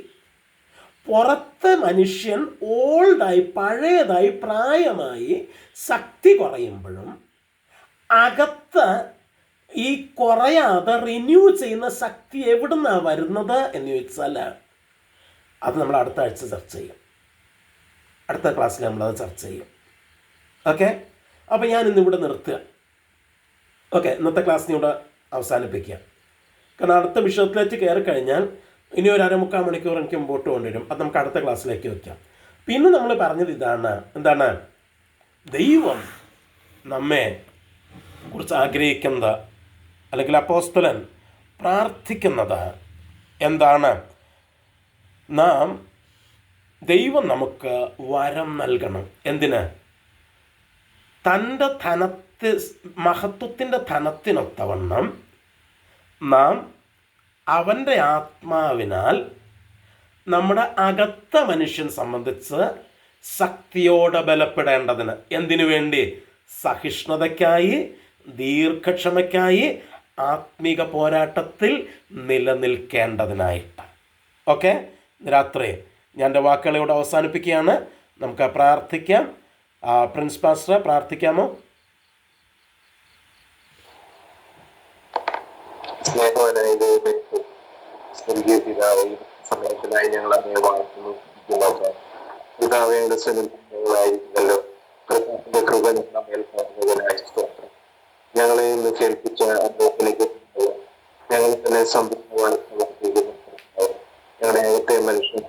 പുറത്തെ മനുഷ്യൻ ഓൾഡായി, പഴയതായി, പ്രായമായി ശക്തി കുറയുമ്പോഴും അകത്ത് ഈ കുറയാതെ റിന്യൂ ചെയ്യുന്ന ശക്തി എവിടുന്നാണ് വരുന്നത് എന്ന് ചോദിച്ചാൽ അത് നമ്മൾ അടുത്ത ആഴ്ച ചർച്ച ചെയ്യും. അടുത്ത ക്ലാസ്സിൽ നമ്മളത് ചർച്ച ചെയ്യും. ഓക്കെ, അപ്പോൾ ഞാൻ ഇന്നിവിടെ നിർത്തുക. ഓക്കെ, ഇന്നത്തെ ക്ലാസ്സിന് ഇവിടെ അവസാനിപ്പിക്കുക. കാരണം അടുത്ത വിഷയത്തിലേക്ക് കയറി കഴിഞ്ഞാൽ ഇനി ഒരു 1/4 മണിക്കൂർ എനിക്ക് മുമ്പോട്ട് കൊണ്ടുവരും. അത് നമുക്ക് അടുത്ത ക്ലാസ്സിലേക്ക് വയ്ക്കാം. പിന്നെ നമ്മൾ പറഞ്ഞത് എന്താണ് ദൈവം നമ്മെ കുറിച്ച് ആഗ്രഹിക്കുന്നത്, അല്ലെങ്കിൽ അപ്പോസ്തലൻ പ്രാർത്ഥിക്കുന്നത് എന്താണ്? ദൈവം നമുക്ക് വരം നൽകണം. എന്തിന്? തൻ്റെ മഹത്വത്തിൻ്റെ ധനത്തിനൊത്തവണ്ണം നാം അവൻ്റെ ആത്മാവിനാൽ നമ്മുടെ അകത്ത മനുഷ്യൻ സംബന്ധിച്ച് ശക്തിയോടെ ബലപ്പെടേണ്ടതിന്. എന്തിനു വേണ്ടി? സഹിഷ്ണുതയ്ക്കായി, ദീർഘക്ഷമയ്ക്കായി, ആത്മീക പോരാട്ടത്തിൽ നിലനിൽക്കേണ്ടതിനായിട്ട്. ഓക്കെ, രാത്രി ഞാൻ എൻ്റെ വാക്കുകളോട് അവസാനിപ്പിക്കുകയാണ്. നമുക്ക് പ്രാർത്ഥിക്കാം. Prince pastor പ്രാർത്ഥിക്കാമോ? സ്നേഹവാനായ സ്വർഗീയ പിതാവേ, സമയത്തിനായി ഞങ്ങൾ അങ്ങനെ വാഴ്ത്തുന്നു. പിതാവേണ്ട സ്വന്തമായിരിക്കുന്നല്ലോ, കൃപയുടെ കൃപ ഞങ്ങളുടെ മേൽ പകർന്നതിനായി സ്തോത്രം. ഞങ്ങളെ ഇന്ന് കേൾപ്പിച്ച അദ്ദേഹത്തിലേക്ക് ഞങ്ങൾ തന്നെ സമ്പൂർണ്ണമായി ഞങ്ങളുടെ അകത്തെ മനുഷ്യൻ